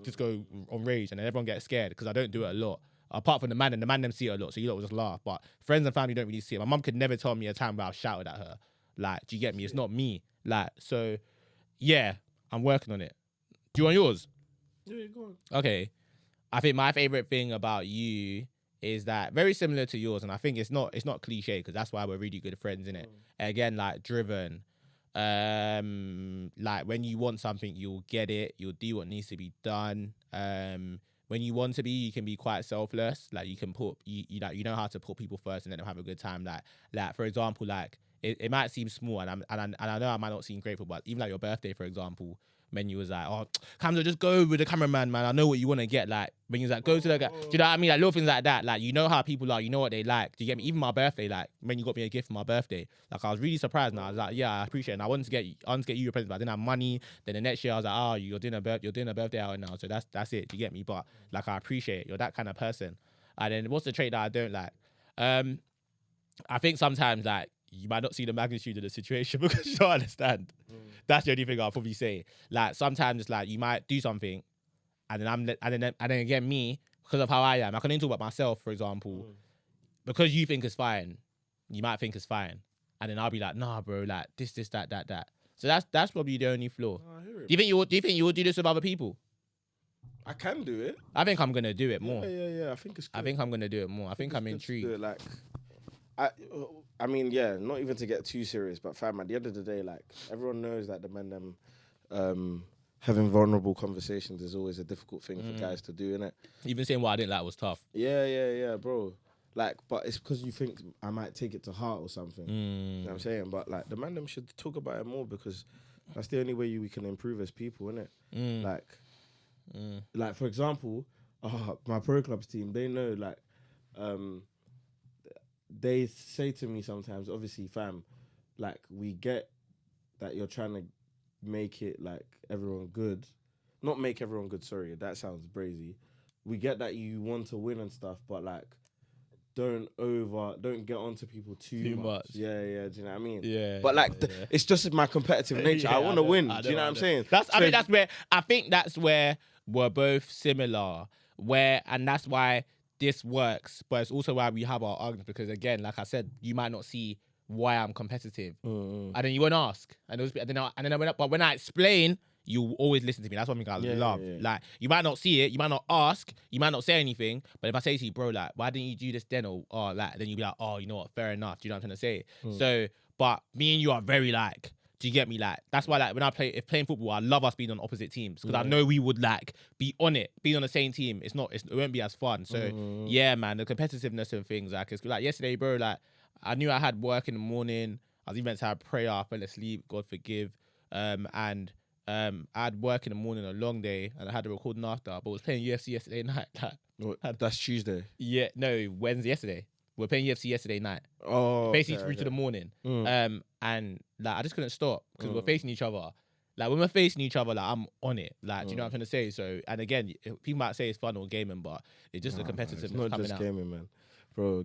just go on rage, and then everyone gets scared because I don't do it a lot. Apart from the man, and the man them see it a lot, so you lot will just laugh. But friends and family don't really see it. My mum could never tell me a time where I've shouted at her. Like, do you get me? It's not me. Like, so yeah, I'm working on it. Do you want yours? Yeah, go on. Okay. I think my favorite thing about you is that very similar to yours, and I think it's not cliche because that's why we're really good friends, innit? Again, like, driven. Like, when you want something, you'll get it. You'll do what needs to be done. When you want to be, you can be quite selfless. Like, you can put you know how to put people first and let them have a good time. Like for example, like it might seem small, and I know I might not seem grateful, but even like your birthday, for example. When you was like, oh, Kamza, just go with the cameraman, man. I know what you want to get. Like, when you was like, go to the guy. Do you know what I mean? Like, little things like that. Like, you know how people are. You know what they like. Do you get me? Even my birthday, like, when you got me a gift for my birthday, like, I was really surprised. And I was like, yeah, I appreciate it. And I wanted to get you a present, but I didn't have money. Then the next year, I was like, oh, you're doing a birthday hour now. So that's it. Do you get me? But, like, I appreciate it. You're that kind of person. And then what's the trait that I don't like? I think sometimes, like, you might not see the magnitude of the situation because you don't understand. That's the only thing I'll probably say. Like, sometimes it's like you might do something, and then again, me, because of how I am, I can only talk about myself, for example. Because you think it's fine, you might think it's fine, and then I'll be like, nah, bro, like this, that. So that's probably the only flaw. Do you think you would do this with other people? I can do it. I think I'm gonna do it more. Yeah. I think it's good. I think I'm gonna do it more. I think I'm intrigued. Like, I mean, yeah, not even to get too serious, but fam, at the end of the day, like, everyone knows that the men them having vulnerable conversations is always a difficult thing for guys to do, innit? Even saying what I didn't like was tough. Yeah, bro. Like, but it's because you think I might take it to heart or something. You know what I'm saying? But like, the man them should talk about it more because that's the only way we can improve as people, innit? Like for example, my pro clubs team, they know like, they say to me sometimes, obviously, fam, like we get that you're trying to make it like everyone good. Not make everyone good, sorry, that sounds brazy. We get that you want to win and stuff, but like don't get onto people too much. Yeah, do you know what I mean? Yeah. But like it's just my competitive nature. I want to win. Do you know what I'm saying? I think that's where we're both similar. And that's why this works, but it's also why we have our arguments because again, like I said, you might not see why I'm competitive, and then you won't ask, but when I explain, you always listen to me. That's what I love. Yeah. Like you might not see it, you might not ask, you might not say anything, but if I say to you, bro, like, why didn't you do this then? Or like, then you'll be like, oh, you know what? Fair enough. Do you know what I'm trying to say? So, but me and you are very like. Do you get me? Like that's why, like when if playing football, I love us being on opposite teams because I know we would like be on the same team. It won't be as fun. So yeah, man, the competitiveness and things like it's like yesterday, bro. Like I knew I had work in the morning. I was even meant to have prayer. I fell asleep. God forgive. And I had work in the morning, a long day, and I had a recording after. But I was playing UFC yesterday night. That's Tuesday. Yeah, no, Wednesday yesterday. We were playing UFC yesterday night. Oh, basically through to the morning. And like I just couldn't stop because we were facing each other. Like when we're facing each other, like I'm on it. Like, do you know what I'm trying to say? So, and again, people might say it's fun or gaming, but it's just the competitiveness it's not coming just out. Gaming, man. Bro,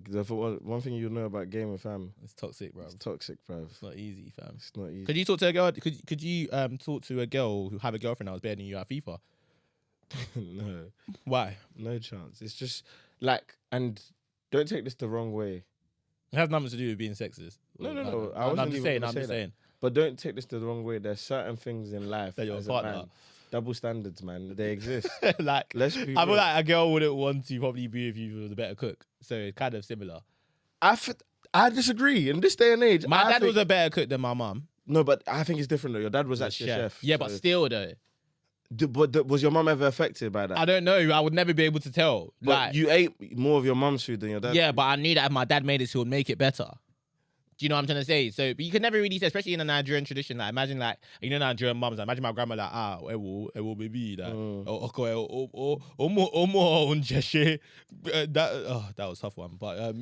one thing you know about gaming, fam. It's toxic, bro. It's toxic, bro. It's not easy, fam. It's not easy. Could you talk to a girl? Could you talk to a girl who have a girlfriend that was better than you at FIFA? No. Why? No chance. It's just like, and don't take this the wrong way. It has nothing to do with being sexist. No. I'm just saying. But don't take this the wrong way. There's certain things in life that your as partner. a man, double standards, man. They exist. Like, let's be I feel real. like a girl wouldn't want to probably be with you if you was a better cook. So it's kind of similar. I disagree. In this day and age, My dad was a better cook than my mum. No, but I think it's different though. Your dad was actually a chef. Yeah, but still though. But was your mum ever affected by that? I don't know. I would never be able to tell. But like, you ate more of your mum's food than your dad. Yeah, but I knew that if my dad made it, he would make it better. Do you know what I'm trying to say? So, but you can never really say, especially in a Nigerian tradition. Like, imagine, like, you know, Nigerian mums. Like, imagine my grandma, like, it will baby, that that was a tough one. But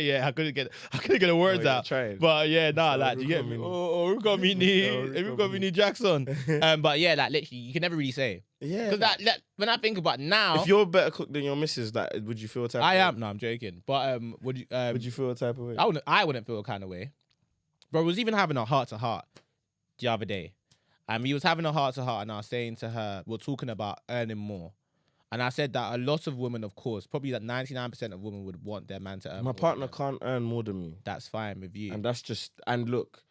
yeah, I couldn't get the words out. Tried. But yeah, like, do you get me? Who got me Jackson? But yeah, like, literally, you can never really say. Yeah, because that when I think about now, if you're a better cook than your missus, like, would you feel a type? I of am. No, I'm joking. But would you feel a type of way? I wouldn't feel a kind of way. Bro, was even having a heart to heart the other day, and we was having a heart to heart, and I was saying to her, we're talking about earning more, and I said that a lot of women, of course, probably like 99% of women would want their man to earn. My partner can't earn more than me. That's fine with you, and that's just look.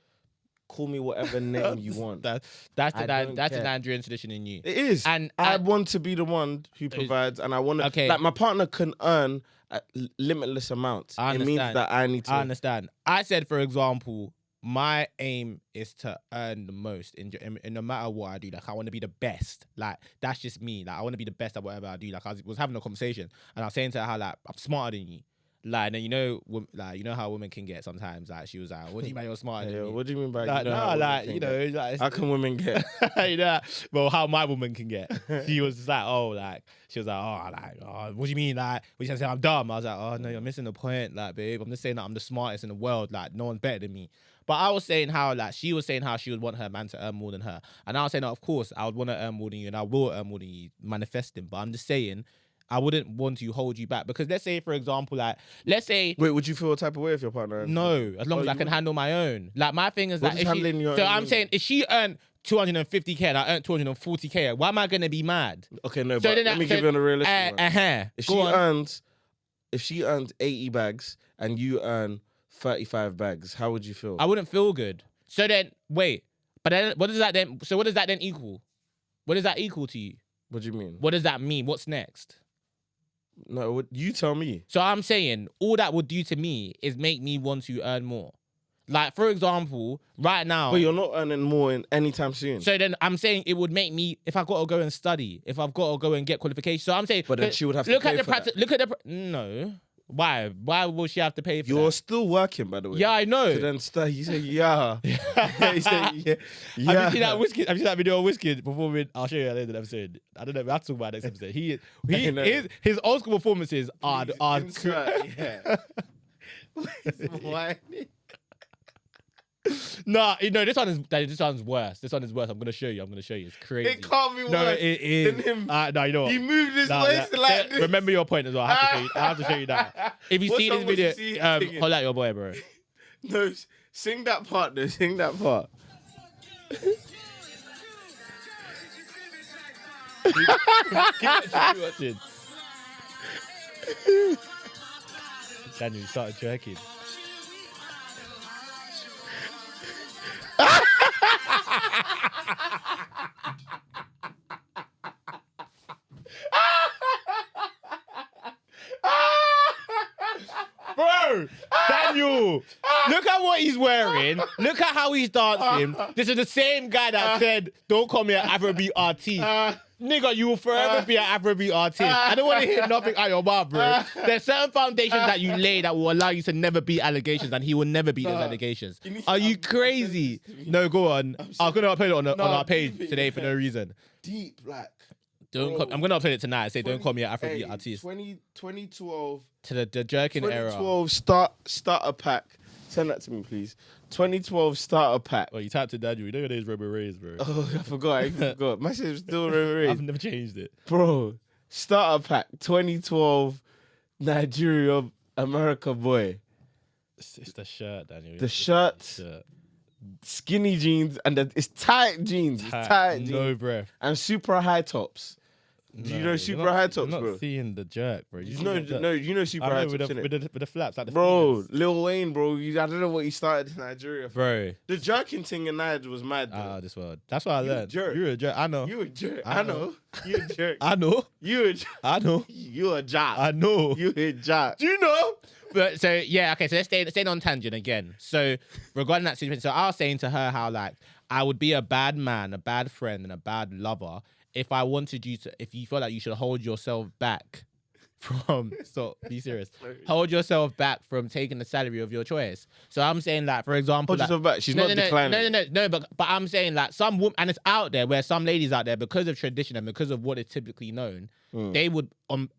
Call me whatever name you want. That's the Nigerian tradition in you. It is. And I want to be the one who provides, and I want to. Okay. Like my partner can earn a limitless amounts. It means that I need to. I understand. I said, for example, my aim is to earn the most in no matter what I do. Like I want to be the best. Like that's just me. Like I want to be the best at whatever I do. Like I was having a conversation, and I was saying to her how like I'm smarter than you. Like, and then you know how women can get sometimes. Like, she was like, "What do you mean you're smarter than me?" What do you mean by like? How can women get? You know, well, how my woman can get? She was just like, "Oh, what do you mean? Like, what you say I'm dumb?" I was like, "Oh no, you're missing the point, like, babe. I'm just saying that I'm the smartest in the world. Like, no one's better than me." But I was saying how, like, she was saying how she would want her man to earn more than her, and I was saying, of course, I would want to earn more than you, and I will earn more than you, manifesting. But I'm just saying, I wouldn't want to hold you back because let's say, for example, wait, would you feel a type of way if your partner? No, as long as I can handle my own. Like my thing is that I'm saying if she earned 250k and I earned 240k, why am I gonna be mad? Okay, no, but let me give you a realistic one. If she earns 80 bags and you earn 35 bags, how would you feel? I wouldn't feel good. So then wait, but then what does that then equal? What does that equal to you? What do you mean? What does that mean? What's next? No, you tell me. So I'm saying all that would do to me is make me want to earn more. Like, for example, right now... But you're not earning more anytime soon. So then I'm saying it would make me... If I've got to go and study, if I've got to go and get qualifications. So I'm saying... But then she would have to pay for that. Look at the... No. Why? Why will she have to pay for You're that? still working, by the way. Yeah, I know. So then you say, yeah. You say, yeah. Have you seen that Whiskey? Have you seen that video of Whiskey performing? I'll show you at the end of the episode. I don't know. We have to talk about it next episode. His old school performances are Yeah. Why? Nah, this one's worse. This one is worse. I'm gonna show you. It's crazy. It can't be worse. No, it is. than him. No, you know what? He moved his waist like this. Remember your point as well. I have to show you that. If you What see song this was you video, singing? hold out your boy, bro. No, sing that part though. Sing that part. Watching. Daniel, you started jerking. Bro, Daniel, look at what he's wearing. Look at how he's dancing. This is the same guy that said, don't call me an Afrobeat artist. Nigga, you will forever be an Afrobeat artist. I don't want to hear nothing out your mouth, bro. There's certain foundations that you lay that will allow you to never beat allegations, and he will never beat those allegations. Are you crazy? No, go on. I'm going to upload it on our page today for no reason. Deep, like. I'm going to upload it tonight. Say, don't call me an Afrobeat artist. 2012. To the jerking era. 2012 starter pack. Send that to me, please. 2012 starter pack. Well, you typed it, Daniel. You know your name's Robo Rays, bro. Oh, I forgot. My shit's still Robo I've never changed it. Bro, starter pack 2012 Nigeria America boy. It's the shirt, Daniel. The shirt, skinny jeans, and it's tight jeans. It's tight jeans. No breath. And super high tops. Do you know super high tops, I'm bro? not seeing the jerk, bro. You know super I high know tops, with the flaps, like the bro, fingers. Lil Wayne, bro. I don't know what he started in Nigeria. Bro. The jerking thing in Nigeria was mad, though. This world. That's what I learned. jerk. You're a jerk. I know. You a jerk. I I know. You a jerk. I know. You a jerk. I know. You a jock. I know. You a jock. Do you know? But so yeah, okay. So let's stay on tangent again. So regarding that situation, so I was saying to her how like I would be a bad man, a bad friend, and a bad lover if I wanted you to. If you felt like you should hold yourself back from, so be serious, hold yourself back from taking the salary of your choice. So I'm saying that, for example, Hold yourself back. She's not declining. No. But I'm saying that some women, and it's out there where some ladies out there, because of tradition and because of what is typically known, they would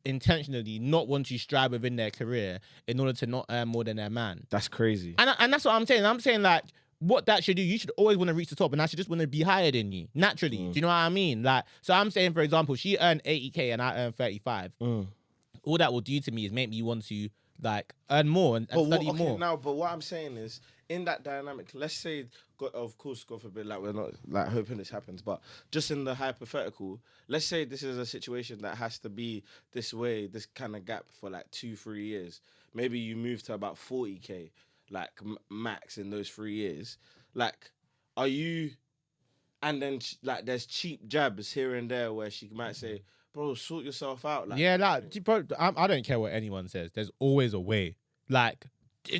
intentionally not want to strive within their career in order to not earn more than their man. That's crazy. And that's what I'm saying. I'm saying like what that should do, you should always want to reach the top, and I should just want to be higher than you naturally. Do you know what I mean? Like, so I'm saying, for example, she earned 80k and I earned 35. All that will do to me is make me want to like earn more and study more. Now, but what I'm saying is, in that dynamic, let's say, God, of course, God forbid, like we're not like hoping this happens, but just in the hypothetical, let's say this is a situation that has to be this way, this kind of gap for like 2-3 years. Maybe you move to about 40k, like max in those 3 years. Like, are you? And then like there's cheap jabs here and there where she might say, bro, sort yourself out. Like, yeah, like, bro, I don't care what anyone says. There's always a way. Like,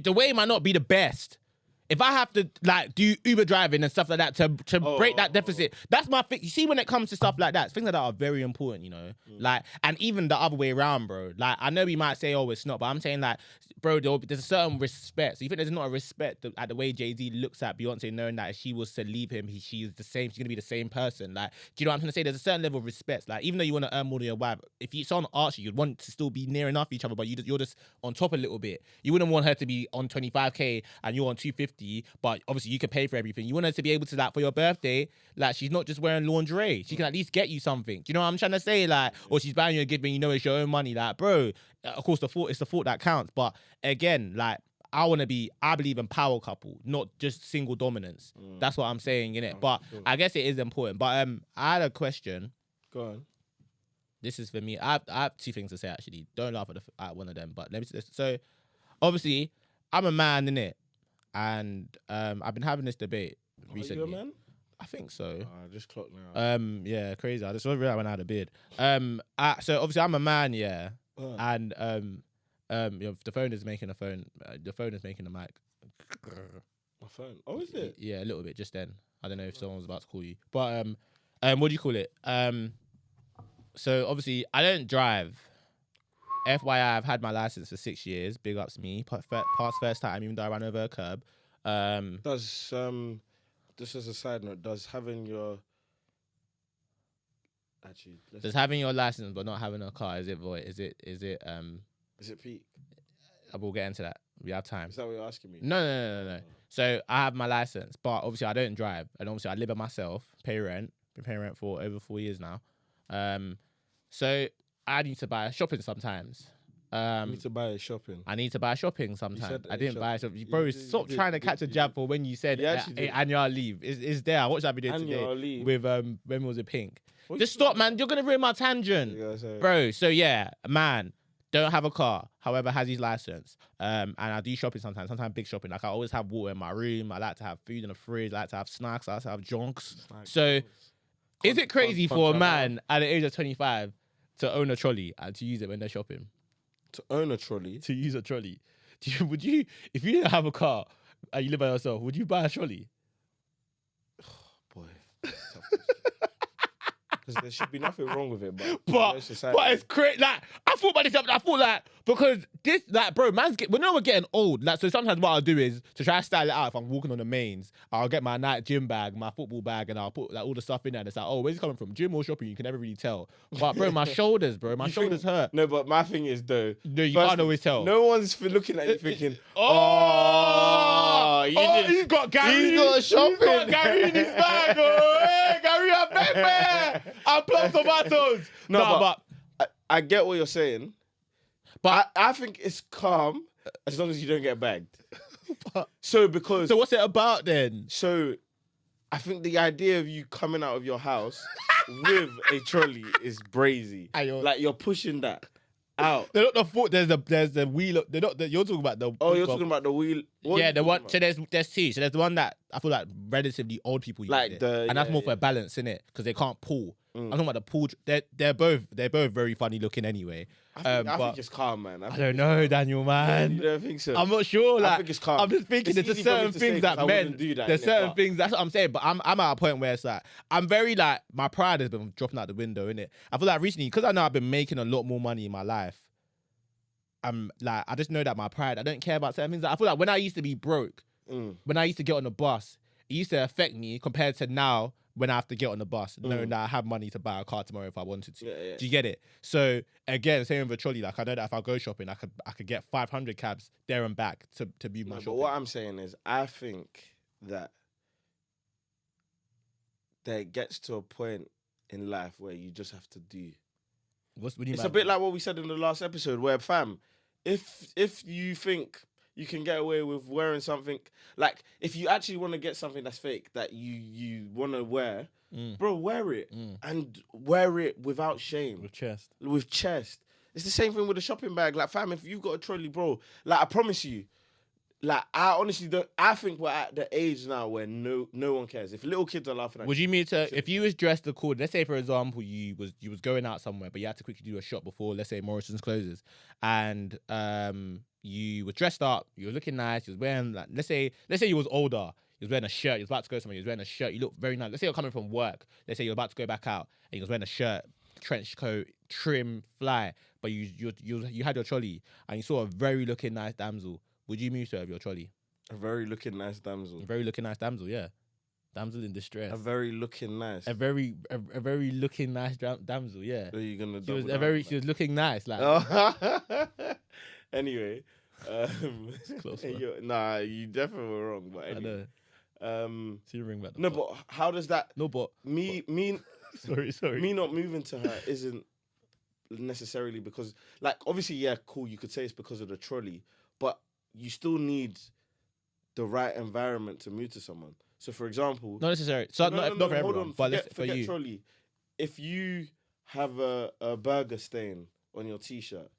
the way might not be the best. If I have to like do Uber driving and stuff like that to break that deficit, that's my thing. You see, when it comes to stuff like that, things like that are very important, you know. Like, and even the other way around, bro. Like, I know we might say, oh, it's not, but I'm saying like, bro, there's a certain respect. So you think there's not a respect at the way Jay-Z looks at Beyonce, knowing that if she was to leave him, she's the same. She's gonna be the same person. Like, do you know what I'm trying to say? There's a certain level of respect. Like, even though you want to earn more than your wife, if someone asks you, you'd want to still be near enough each other, but you're just on top a little bit. You wouldn't want her to be on 25k and you're on 250, but obviously you can pay for everything. You want her to be able to, like, for your birthday, like, she's not just wearing lingerie. She can at least get you something. Do you know what I'm trying to say? Like, or she's buying you a gift and you know it's your own money. Like, bro, of course it's the thought that counts. But again, like, I believe in power couple, not just single dominance. That's what I'm saying, innit? But I guess it is important. But I had a question. Go on. This is for me. I have two things to say, actually. Don't laugh at one of them. But let me say this. So, obviously, I'm a man, innit? And I've been having this debate recently. Are you a man? I think so. I just clocked now. Yeah, crazy. I just realized when I had a beard. So obviously I'm a man, yeah. And you know, the phone is making a mic. My phone. Oh, is it? Yeah, a little bit just then. I don't know if someone was about to call you. But what do you call it? So obviously I don't drive. FYI, I've had my license for 6 years. Big ups me. Past first time, even though I ran over a curb. Does just as a side note, does having your does having your license but not having a car, is it void? Is it is it peak? We'll get into that. We have time. Is that what you're asking me? No. So I have my license, but obviously I don't drive, and obviously I live by myself, pay rent. Been paying rent for over 4 years now. So I need to buy shopping sometimes. You need to buy shopping. I need to buy shopping sometimes. I didn't buy shopping. Bro, stop trying to catch a jab for when you said annual leave. It's there. I watched that video today with when was it Pink? Just stop, man. You're gonna ruin my tangent, bro. So yeah, man. Don't have a car, however, has his license. And I do shopping sometimes big shopping. Like I always have water in my room. I like to have food in the fridge. I like to have snacks. I like to have junks. So is it crazy for a man at the age of 25 to own a trolley and to use it when they're shopping? To own a trolley? To use a trolley. Would you, if you didn't have a car and you live by yourself, would you buy a trolley? Oh, boy. Because there should be nothing wrong with it, but it's crazy. Like I thought about this. I thought like because this, like, bro, we know we're getting old. Like, so sometimes what I'll do is to try to style it out. If I'm walking on the mains, I'll get my night gym bag, my football bag, and I'll put like all the stuff in there. And it's like, oh, where's it coming from? Gym or shopping? You can never really tell. But bro, my shoulders hurt. No, but my thing is though. No, you can't always tell. No one's looking at you thinking, he's got Gary. He's got shopping. He's got Gary in his bag. Oh, hey, Gary, I'm back. I plum tomatoes. No, but I get what you're saying. But I think it's calm as long as you don't get bagged. So what's it about then? So I think the idea of you coming out of your house with a trolley is brazy. Like you're pushing that out. They're not the foot. There's the wheel. They're not. You're talking about the. Oh, you're talking about the wheel. Yeah, the one. So there's two. So there's the one that I feel like relatively old people use like it, and that's more for a balance, innit? Because they can't pull. I'm talking about the pull. They're both very funny looking anyway. I think it's calm, man. I don't know, Daniel, man. You don't think so? I'm not sure. Like, I think it's calm. I'm just thinking there's certain things that men do that. There's certain things. That's what I'm saying. But I'm at a point where it's like I'm very like my pride has been dropping out the window, innit? I feel like recently because I know I've been making a lot more money in my life. I'm like I just know that my pride. I don't care about certain things. I feel like when I used to be broke, when I used to get on the bus, it used to affect me compared to now. When I have to get on the bus, knowing that I have money to buy a car tomorrow if I wanted to. Yeah. Do you get it? So again, same with a trolley. Like I know that if I go shopping, I could get 500 cabs there and back to be my shopping. But what I'm saying is, I think that there gets to a point in life where you just have to do. What do you mean? It's a bit like what we said in the last episode, where fam, if you think you can get away with wearing something, like if you actually want to get something that's fake that you want to wear, bro, wear it and wear it without shame. With chest. It's the same thing with a shopping bag. Like fam, if you've got a trolley, bro, like I promise you, like I honestly don't. I think we're at the age now where no one cares. If little kids are laughing at would you mean to if you was dressed according? Let's say for example you was going out somewhere, but you had to quickly do a shop before, let's say Morrison's closes, and you were dressed up, you were looking nice, you was wearing like let's say you was older, you was wearing a shirt, you was about to go somewhere, you was wearing a shirt, you look very nice. Let's say you're coming from work, let's say you're about to go back out, and you was wearing a shirt, trench coat, trim, fly, but you had your trolley and you saw a very looking nice damsel. Would you move to her with your trolley? A very looking nice damsel. A very looking nice damsel, yeah. Damsel in distress. A very looking nice. A very looking nice damsel, yeah. Are you gonna? She was looking nice, like. Anyway, close. Nah, you definitely were wrong. But anyway, I know. See you ring back. No, but how does that? No, but me. Sorry. Me not moving to her isn't necessarily because, like, obviously, yeah, cool. You could say it's because of the trolley, but you still need the right environment to move to someone. So, for example, not necessarily. So not for everyone, but for you. Trolley. If you have a burger stain on your t-shirt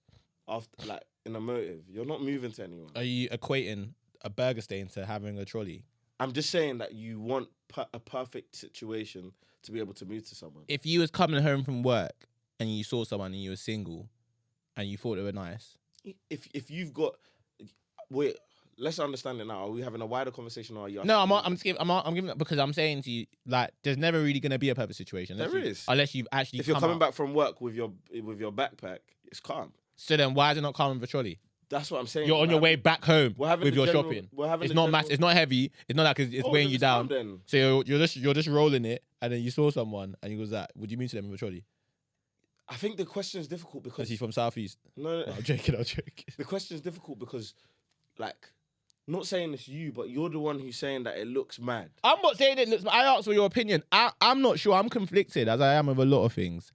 after, like, in a motive, you're not moving to anyone. Are you equating a burger stain to having a trolley? I'm just saying that you want a perfect situation to be able to move to someone. If you was coming home from work and you saw someone and you were single and you thought they were nice. If you've got... Wait, let's understand it now. Are we having a wider conversation or are you... No, I'm giving it because I'm saying to you, like, there's never really going to be a perfect situation. There is. Unless you've actually If you're coming back from work with your backpack, it's calm. So then why is it not coming with a trolley? That's what I'm saying. You're on your way back home we're having with the your general- shopping. we're having It's the not general- it's not heavy. It's not like it's Oh, weighing then you it's down. fine then. So you're just rolling it, and then you saw someone, and you was like, "Would you mean to them with a trolley?" I think the question is difficult because Because he's from Southeast. no, No, I'm joking. I'm joking. the question is difficult because, like, not saying it's you, but you're the one who's saying that it looks mad. I'm not saying it looks. I asked for your opinion. I'm not sure. I'm conflicted as I am with a lot of things.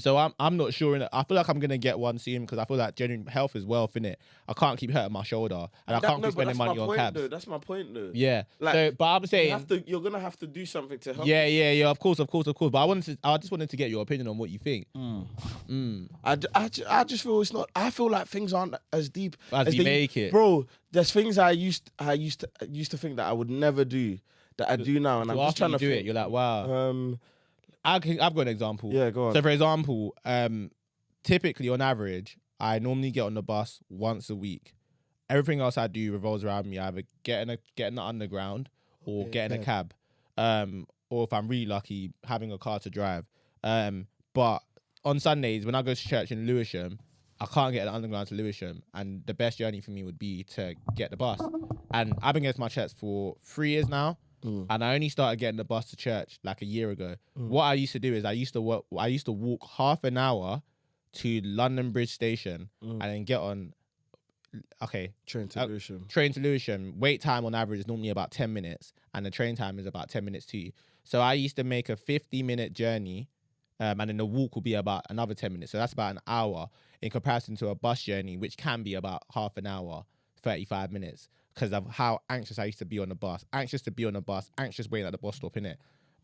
So I'm not sure. I feel like I'm gonna get one soon because I feel like genuine health is wealth, innit? I can't keep hurting my shoulder, and I can't keep spending money on cabs. Though. That's my point, though. Yeah. Like, So, but I'm saying, you're gonna have to do something to help. yeah. Of course. But I just wanted to get your opinion on what you think. I just feel it's not. I feel like things aren't as deep As you make it. bro. There's things I used to think that I would never do that I do now, and So I'm just after trying you to do think, it, you're like, wow. I've got an example. Yeah, go on. So for example, typically on average, I normally get on the bus once a week. Everything else I do revolves around me either getting the underground or getting a cab, or if I'm really lucky, having a car to drive. But on Sundays when I go to church in Lewisham, I can't get the underground to Lewisham, and the best journey for me would be to get the bus. And I've been going to my church for 3 years now. And I only started getting the bus to church like a year ago. What I used to do is I used to walk half an hour to London Bridge Station and then get on. Okay, train to Lewisham. Train to Lewisham. Wait time on average is normally about 10 minutes, and the train time is about 10 minutes too. So I used to make a 50-minute journey, and then the walk will be about another 10 minutes. So that's about an hour in comparison to a bus journey, which can be about half an hour, 35 minutes. Because of how anxious I used to be on the bus, anxious waiting at the bus stop, innit?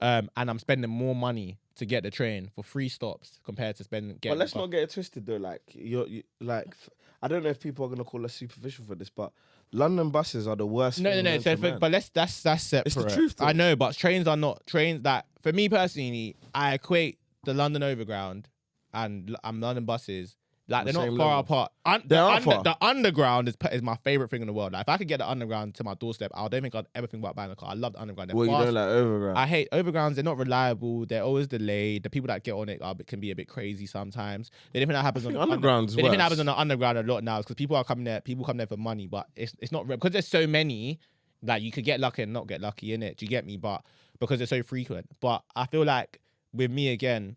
And I'm spending more money to get the train for 3 stops compared to getting. But let's not get it twisted though. Like you like, I don't know if people are gonna call us superficial for this, but London buses are the worst. No. So but that's separate. It's the truth, though. I know, but trains are not trains. That for me personally, I equate the London Overground and London buses. Like they're not same far level. apart. The underground is my favorite thing in the world. Like if I could get the underground to my doorstep, I don't think I'd ever think about buying a car. I love the underground. They're Well, you fast. don't like overground. I hate overgrounds. They're not reliable. They're always delayed. The people that get on it can be a bit crazy sometimes. The different that happens on the underground's The different worse. happens on the underground a lot now because people come there for money, but it's not because there's so many. Like you could get lucky and not get lucky in it. Do you get me? But because they're so frequent. But I feel like with me again.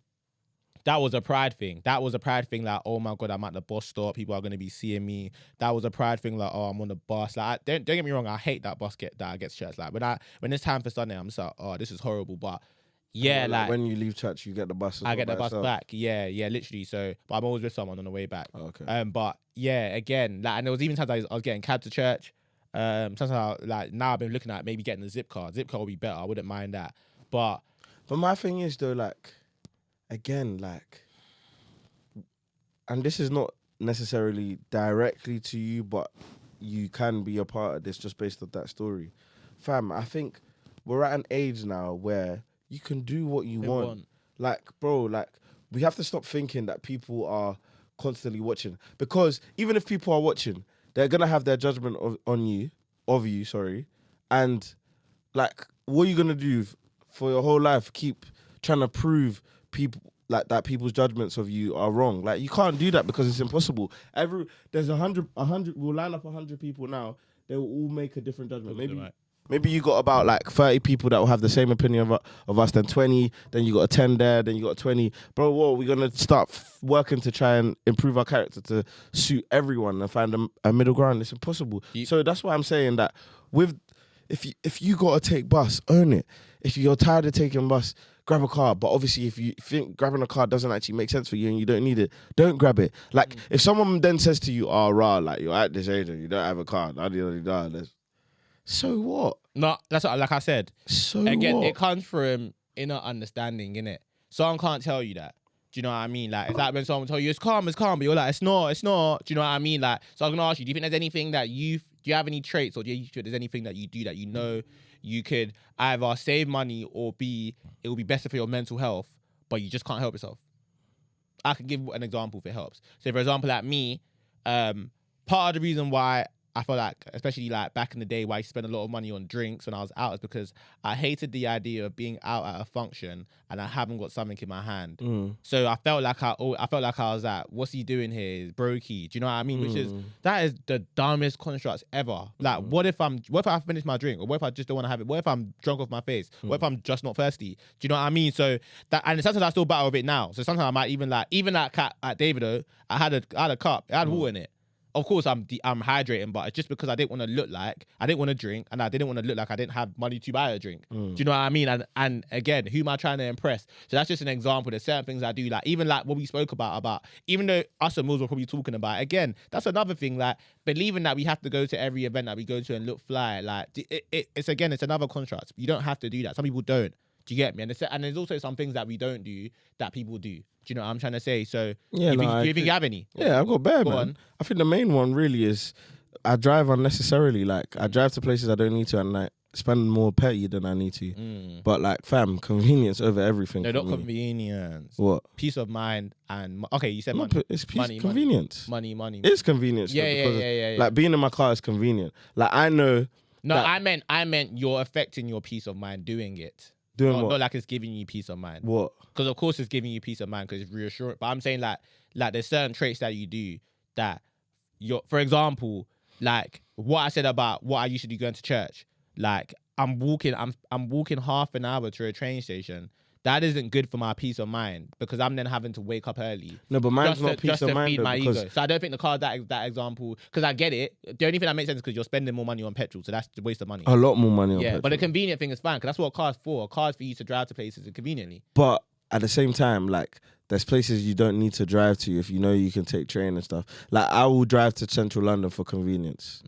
That was a pride thing. Like, oh my God, I'm at the bus stop. People are gonna be seeing me. That was a pride thing. Like, oh, I'm on the bus. Like, don't get me wrong. I hate that I get church. Like, when it's time for Sunday, I'm just like, oh, this is horrible. But yeah, like when you leave church, you get the bus. I get the bus back. Yeah, literally. So, but I'm always with someone on the way back. Oh, okay. But yeah, again, like, and there was even times I was getting cab to church. Sometimes like now I've been looking at maybe getting a zip car. Zip car would be better. I wouldn't mind that. But my thing is though, like. Again, like, and this is not necessarily directly to you, but you can be a part of this just based on that story. Fam, I think we're at an age now where you can do what you want. Like, bro, like, we have to stop thinking that people are constantly watching. Because even if people are watching, they're going to have their judgment of you, sorry. And, like, what are you going to do for your whole life? Keep trying to prove people like that people's judgments of you are wrong. Like you can't do that because it's impossible. There's 100 we'll line up 100 people now, they will all make a different judgment. Maybe you got about like 30 people that will have the same opinion of us, then 20, then you got a 10 there, then you got 20. Bro, what, we're gonna start working to try and improve our character to suit everyone and find a middle ground. It's impossible. So that's why I'm saying that if you gotta take bus, own it. If you're tired of taking bus, grab a car. But obviously, if you think grabbing a car doesn't actually make sense for you and you don't need it, don't grab it. Like, if someone then says to you, oh, rah, like, you're at this age and you don't have a car, so what? No, that's what, like I said. So again, what? it comes from inner understanding, innit? Someone can't tell you that. Do you know what I mean? Like, it's like when someone tell you it's calm, but you're like, it's not. Do you know what I mean? Like, so I'm gonna ask you, do you think there's anything that do you have any traits, or do you think there's anything that you do that you know you could either save money or it will be better for your mental health, but you just can't help yourself? I can give an example if it helps. So, for example, like me, part of the reason why I felt like, especially like back in the day, why I used to spend a lot of money on drinks when I was out is because I hated the idea of being out at a function and I haven't got something in my hand. So I felt like I was like, what's he doing here? Is brokey. Do you know what I mean? Which is that is the dumbest constructs ever. Like, what if I finish my drink, or what if I just don't want to have it? What if I'm drunk off my face? What if I'm just not thirsty? Do you know what I mean? So that, and sometimes I still battle with it now. So sometimes I might even like at Davido, I had a cup, it had water in it. Of course, I'm hydrating, but it's just because I didn't want to drink, and I didn't want to look like I didn't have money to buy a drink. Do you know what I mean? And again, who am I trying to impress? So that's just an example. There's certain things I do, like even like what we spoke about even though us and Mills were probably talking about, again, that's another thing, like believing that we have to go to every event that we go to and look fly. Like it's another construct. You don't have to do that. Some people don't. Do you get me? And there's also some things that we don't do that people do. Do you know what I'm trying to say? So do you think you have any? Yeah, I've got bare, Go man. on. I think the main one really is I drive unnecessarily. Like, I drive to places I don't need to, and like spend more petty than I need to. But like, fam, convenience over everything. No, for not me. convenience. What? Peace of mind and okay, you said No, money. it's money, convenience. Money. It's convenience. Yeah, though, yeah, because yeah. Like, being in my car is convenient. Like, I know. No, that- I meant you're affecting your peace of mind doing it. Doing not, what? Not like it's giving you peace of mind. What? Because of course it's giving you peace of mind because it's reassuring. But I'm saying like there's certain traits that you do that for example, like what I said about what I used to do going to church. Like I'm walking half an hour to a train station. That isn't good for my peace of mind because I'm then having to wake up early. No, but mine's not peace just of to mind feed though, my because ego. So I don't think the car that example, because I get it. The only thing that makes sense is because you're spending more money on petrol, so that's a waste of money. a lot more money on Yeah, petrol. but the convenient thing is fine because that's what a car's for. A car's for you to drive to places conveniently. But at the same time, like, there's places you don't need to drive to if you know you can take train and stuff. Like, I will drive to central London for convenience.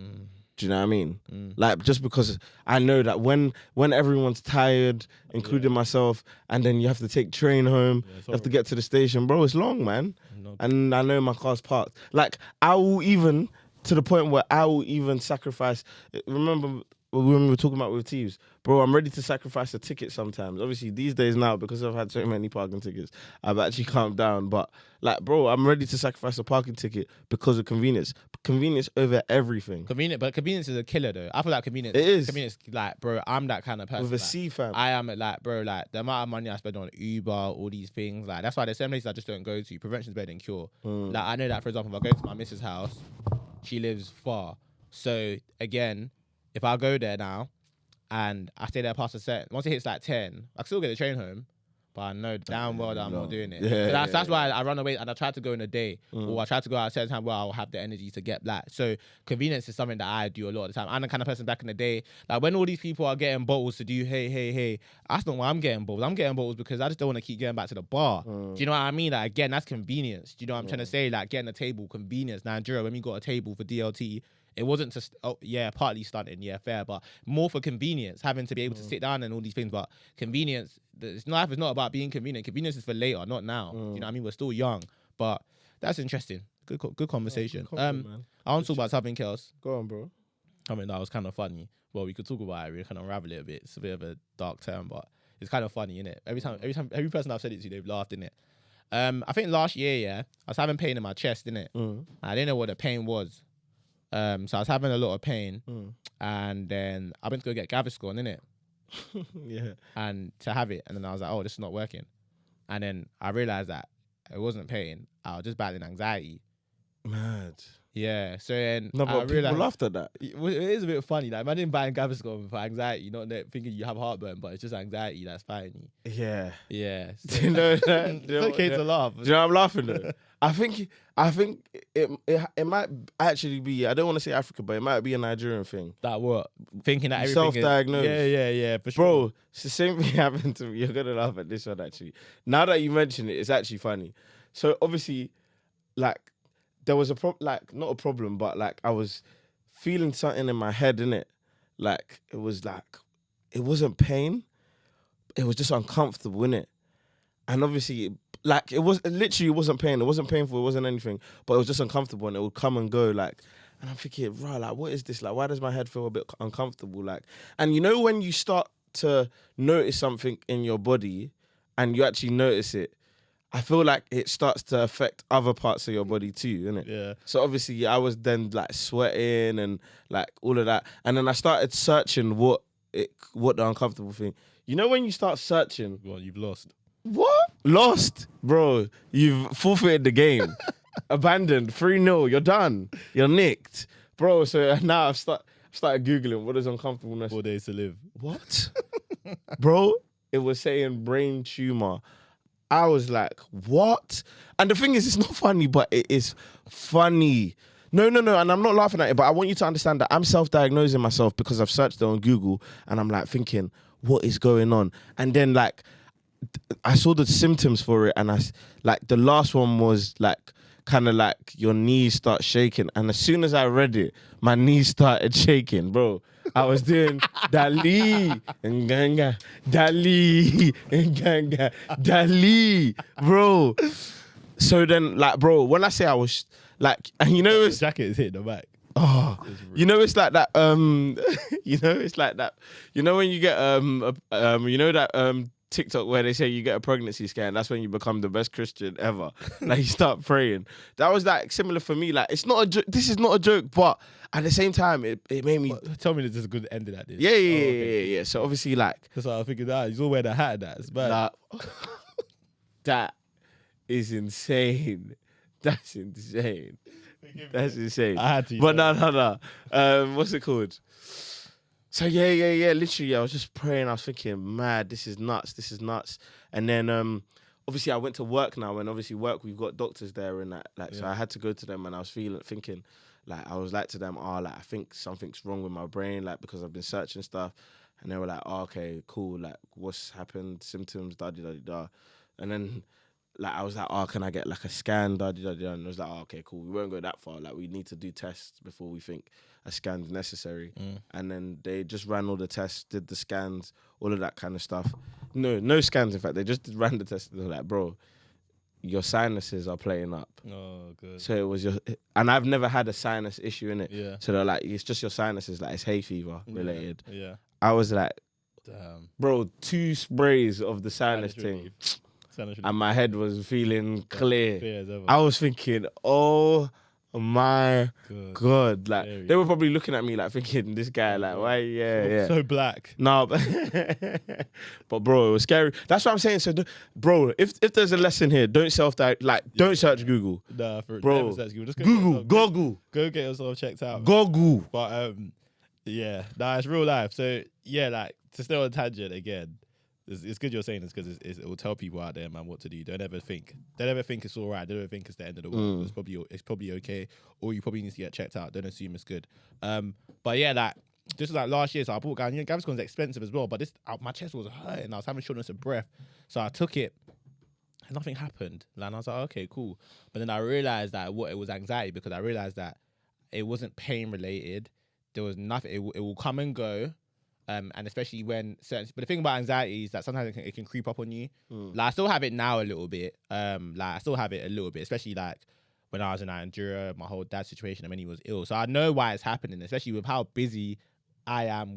Do you know what I mean? Like, just because I know that when everyone's tired, including myself, and then you have to take train home, you have to get to the station, bro, it's long, man. And I know my car's parked. Like, I will even, to the point where I will even sacrifice, remember when we were talking about with Thieves, bro, I'm ready to sacrifice a ticket sometimes. Obviously, these days now, because I've had so many parking tickets, I've actually calmed down. But, like, bro, I'm ready to sacrifice a parking ticket because of convenience. Convenience over everything. But convenience is a killer, though. I feel like convenience. It is. Convenience, like, bro, I'm that kind of person. With a like, C, fam. I am, like, bro, like, the amount of money I spend on Uber, all these things, like, that's why there's some places I just don't go to. Prevention's better than cure. Like, I know that, for example, if I go to my missus' house, she lives far. So, again, if I go there now, and I stay there past a set. Once it hits like 10, I can still get the train home, but I know damn well that I'm not doing it. Yeah, So that's why I run away and I try to go in a day, or I try to go at a certain time where I'll have the energy to get that. So convenience is something that I do a lot of the time. I'm the kind of person back in the day, like when all these people are getting bottles to do, hey, that's not why I'm getting bottles. I'm getting bottles because I just don't want to keep going back to the bar. Do you know what I mean? Like, again, that's convenience. Do you know what I'm trying to say? Like, getting a table, convenience. Nigeria, when we got a table for DLT, it wasn't just, partly stunting, yeah, fair, but more for convenience, having to be able to sit down and all these things. But convenience, life is not about being convenient. Convenience is for later, not now. You know what I mean? We're still young, but that's interesting. Good conversation. Good convo, man. I want to talk about something else. Go on, bro. I mean, that was kind of funny. Well, we could talk about it. We kind of unravel it a bit. It's a bit of a dark term, but it's kind of funny, innit? Every person I've said it to, they've laughed, innit? I think last year, yeah, I was having pain in my chest, innit? I didn't know what the pain was. So I was having a lot of pain, and then I went to go get Gaviscon, innit? Yeah. And to have it, and then I was like, oh, this is not working. And then I realized that it wasn't pain. I was just battling anxiety. Mad. Yeah. So then No, I but people realized laughed at that. it is a bit funny. Like, imagine buying Gaviscon for anxiety, not thinking you have heartburn, but it's just anxiety that's fighting you. Yeah. Yeah. Do you know that? It's okay to laugh. Do you know I'm laughing though? I think it might actually be, I don't want to say Africa, but it might be a Nigerian thing. That what? Thinking that everything Self-diagnosed. Yeah, for sure. Bro, it's the same thing happened to me. You're gonna laugh at this one actually. Now that you mention it, it's actually funny. So obviously, like, there was not a problem, but like I was feeling something in my head, innit? Like it was like, it wasn't pain, it was just uncomfortable, innit? And obviously, like it wasn't pain, it wasn't painful, it wasn't anything, but it was just uncomfortable, and it would come and go, like. And I'm thinking, right, like, what is this? Like, why does my head feel a bit uncomfortable? Like, and you know when you start to notice something in your body, and you actually notice it, I feel like it starts to affect other parts of your body too, innit? Yeah. So obviously I was then like sweating and like all of that. And then I started searching what the uncomfortable thing. You know when you start searching, Well, you've lost. what? Lost, bro. You've forfeited the game. Abandoned. 3-0. You're done. You're nicked. Bro, so now I've started Googling what is uncomfortableness. 4 days to live. What? Bro, it was saying brain tumor. I was like, what? And the thing is, it's not funny, but it is funny. No, and I'm not laughing at it, but I want you to understand that I'm self-diagnosing myself because I've searched it on Google and I'm like thinking, what is going on? And then like, I saw the symptoms for it and like the last one was like, kind of like your knees start shaking. And as soon as I read it, my knees started shaking, bro. I was doing Dali and Ganga, Dali and Ganga, Dali, bro. So then, like, bro, when I say I was like, and you know, it's Jacket is hitting the back. oh, you know, it's like that. You know, it's like that. You know when you get you know that TikTok where they say you get a pregnancy scan, that's when you become the best Christian ever. Like you start praying. That was like similar for me. Like it's not a joke. This is not a joke, but at the same time, it made me. Tell me this is a good ending at this. Yeah. So obviously, like That's why I was thinking, he's all wearing a hat and that. It's bad. that is insane. That's insane. That's insane. I had to. But no. What's it called? So yeah. Literally, I was just praying. I was thinking, mad, this is nuts. And then obviously I went to work now, and obviously work, we've got doctors there and that. Like, so I had to go to them, and I was thinking, like, I was like to them, like, I think something's wrong with my brain, like, because I've been searching stuff. And they were like, okay, cool. Like, what's happened? Symptoms, da. And then, like, I was like, can I get like a scan, da. And I was like, okay, cool. We won't go that far. Like, we need to do tests before we think a scan's necessary. And then they just ran all the tests, did the scans, all of that kind of stuff. No scans, in fact. They just ran the tests. They were like, bro, your sinuses are playing up. Oh, good. So it was and I've never had a sinus issue in it. Yeah. So they're like, it's just your sinuses, like it's hay fever related. Yeah. I was like, Damn. bro, 2 sprays of the sinus thing. And my head was feeling clear. As ever. I was thinking, oh my God. Like, Scary. they were probably looking at me like thinking, this guy, like, why? Yeah. So black. No, but bro, it was scary. That's what I'm saying. So, bro, if there's a lesson here, don't don't search Google. Nah, Bro, never search Google. Just Google. Go get yourself checked out. Google. But yeah, it's real life. So yeah, like to stay on tangent again. It's good you're saying this because it will tell people out there, man, what to do. Don't ever think it's all right. Don't ever think it's the end of the world. It's probably okay, or you probably need to get checked out. Don't assume it's good. But yeah, like this was like last year, so I bought Gaviscon's expensive as well. But my chest was hurting. I was having shortness of breath, so I took it. And nothing happened. And I was like, okay, cool. But then I realized that it was anxiety because I realized that it wasn't pain related. There was nothing. It will come and go. And especially when but the thing about anxiety is that sometimes it can creep up on you. Like I still have it now a little bit. Especially like when I was in Nigeria, my whole dad situation, and when he was ill. So I know why it's happening, especially with how busy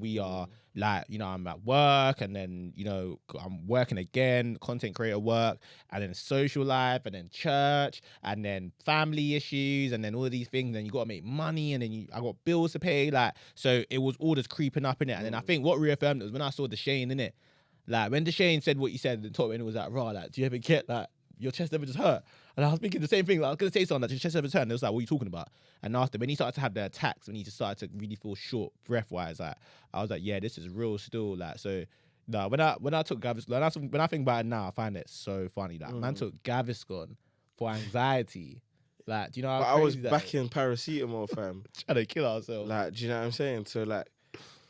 we are. Like, you know, I'm at work and then, you know, I'm working again, content creator work, and then social life, and then church, and then family issues, and then all of these things. And you got to make money, and then I got bills to pay. Like, so it was all just creeping up in it. And then I think what reaffirmed it was when I saw Deshane in it. Like, when Deshane said what he said at the top, and it was like, raw, like, do you ever get like, your chest ever just hurt? And I was thinking the same thing. Like, I was going to say something like, your chest ever hurt? And it was like, what are you talking about? And after, when he started to have the attacks, when he just started to really feel short breath-wise, like, I was like, yeah, this is real still. Like, so, no, when I took Gaviscon, when I think about it now, I find it so funny. Like, man took Gaviscon for anxiety. Like, do you know how But I was crazy that back is? in paracetamol, fam. Trying to kill ourselves. Like, do you know what I'm saying? So, like,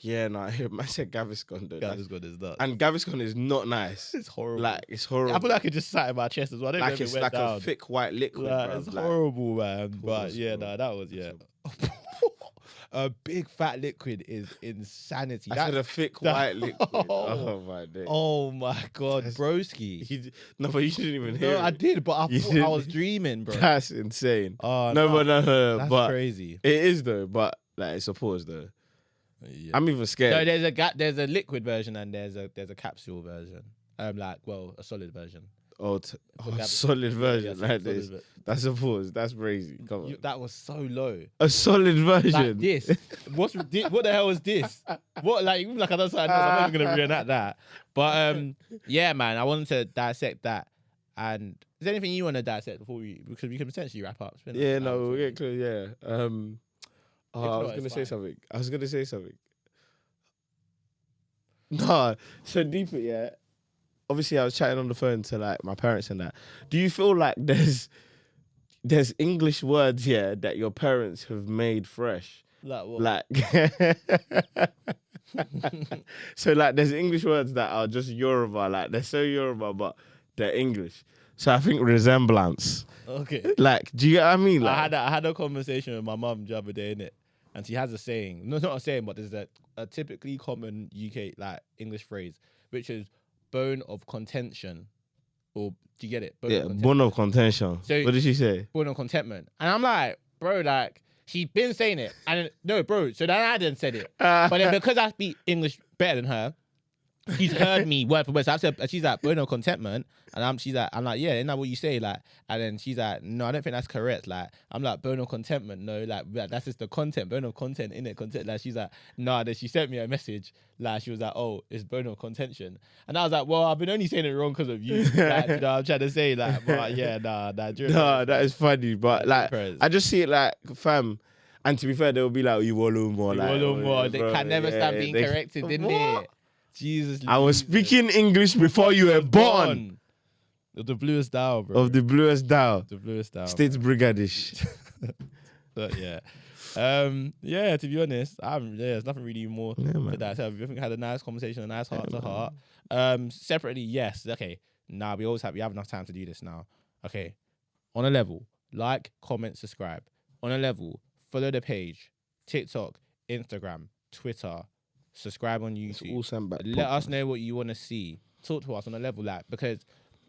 yeah, no, I said Gaviscon, though. Gaviscon is nuts. And Gaviscon is not nice. It's horrible. Like, it's horrible. I feel like it just sat in my chest as well. I don't know like if it's it went like down. a thick white liquid, Like, bruv. it's Like, horrible, man. But Pause, yeah, bro. no, that was, yeah. A big fat liquid is insanity. I said a thick white liquid. Oh my day. Oh my God, broski. No, but you didn't even hear No, it. I did, but I You thought I didn't. was dreaming, bro. That's insane. Oh, No, that's but crazy. it is though. But like, it's a pause though. Yeah. I'm even scared. No, there's a liquid version and there's a capsule version. A solid version. solid version Yeah, like solid this. ver- That's a pause. That's crazy. Come on. That was so low. A solid version. Like this. What the hell was this? What like I don't know. I'm not even gonna reenact that. But yeah, man, I wanted to dissect that. And is there anything you want to dissect because we can potentially wrap up? It's been Yeah, like an hour no, before yeah, we- cool, yeah. I not, was gonna it's say fine. something. No, so deep it, yeah. Obviously, I was chatting on the phone to like my parents and that. Do you feel like there's English words here that your parents have made fresh? Like what? Like, so like there's English words that are just Yoruba, like they're so Yoruba, but they're English. So I think resemblance. Okay. Like, do you get what I mean? Like, I had a conversation with my mum the other day, innit? And she has a saying. No, not a saying, but there's a typically common UK like English phrase, which is bone of contention. Or do you get it? Bone of contention. bone of contention. So- What did she say? Bone of contentment. And I'm like, bro, like, she's been saying it. And then, no, bro, so then I didn't said it. But then because I speak English better than her, she's heard me word for word. So I said, she's like, bone of contentment. And I'm like, yeah, isn't that what you say? Like, and then she's like, no, I don't think that's correct. Like, I'm like, bone of contentment. No, like, that's just the content, bone of content, innit? Content. Like, she's like, no, then she sent me a message. Like, she was like, oh, it's bone of contention. And I was like, well, I've been only saying it wrong because of you. Like, you know, I'm trying to say, like, but yeah, nah. No, that is funny, but like, Prayers. I just see it like, fam. And to be fair, they'll be like, you want more, like, They bro, can never yeah, stop being they- corrected, didn't What? they? Jesus. I was Louise. speaking English before you were born. The bluest dial, bro. Of the bluest dial. The bluest dial. States Brigadish. But yeah. Yeah, to be honest, there's nothing really more to that. So I think we had a nice conversation, a nice heart to heart. Separately, yes. Okay. Now we have enough time to do this now. Okay. On a level, like, comment, subscribe. On a level, follow the page, TikTok, Instagram, Twitter, subscribe on YouTube. all sent back. Let us know what you want to see. Talk to us on a level, like, because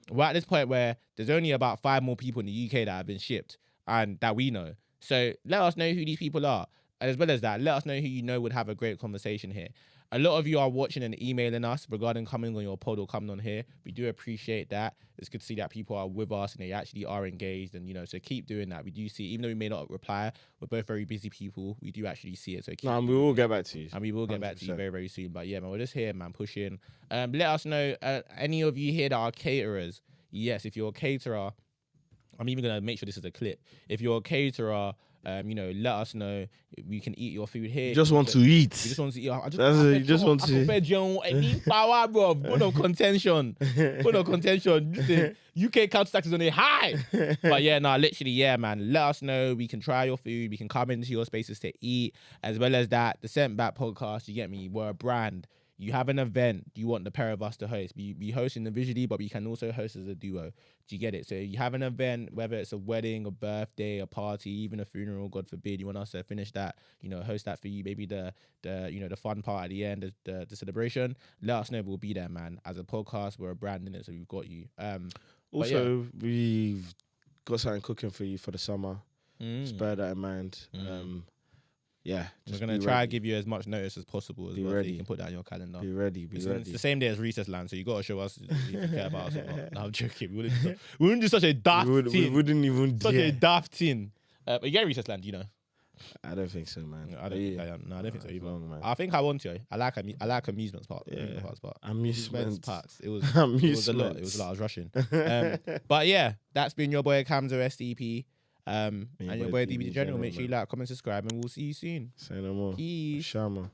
we're at this point where there's only about 5 more people in the UK that have been shipped and that we know. So let us know who these people are. And as well as that, let us know who you know would have a great conversation here. A lot of you are watching and emailing us regarding coming on your pod or coming on here. We do appreciate that. It's good to see that people are with us and they actually are engaged. And, you know, so keep doing that. We do see, even though we may not reply, we're both very busy people. We do actually see it. So keep No, and we will get back to you. and we will get back to you 100%. very, very soon. But yeah, man, we're just here, man, pushing. Let us know, any of you here that are caterers. Yes, if you're a caterer, I'm even gonna make sure this is a clip. If you're a caterer, you know, let us know. We can eat your food here. You just want to You eat. just want to eat. You just want to- Any power, bro. Bone of contention. Bone of contention. Listen, UK council tax is on a high. But yeah, nah, literally, yeah, man. Let us know. We can try your food. We can come into your spaces to eat. As well as that, the Sent Back podcast, you get me? We're a brand. You have an event you want the pair of us to host. We host individually, but we can also host as a duo. Do you get it? So you have an event, whether it's a wedding, a birthday, a party, even a funeral, God forbid, you want us to finish that, you know, host that for you, maybe the you know, the fun part at the end, the celebration. Let us know, we'll be there, man. As a podcast, we're a brand in it, so we've got you. Also, we've got something cooking for you for the summer. Just bear that in mind. Yeah, We're just gonna be try ready. and give you as much notice as possible as Be well, so ready. you can put that in your calendar. Be ready. Be It's ready. the same day as Recess Land, so you gotta show us if you care about us or not. No, I'm joking. We wouldn't do such a daft We thing. wouldn't even Such a dare. daft thing. But you get Recess Land, you know. I don't think so, man. I don't think I am. No, I don't think so it's either. long, man. I think I want to. I like amusement parks. Yeah. But Amusement parks. It was a lot. It was Amusements. a lot. I was rushing. But yeah, that's been your boy Camzo SDP. And your boy DB General. Make sure you like, comment, subscribe, and we'll see you soon. Say no more. Peace. Shama.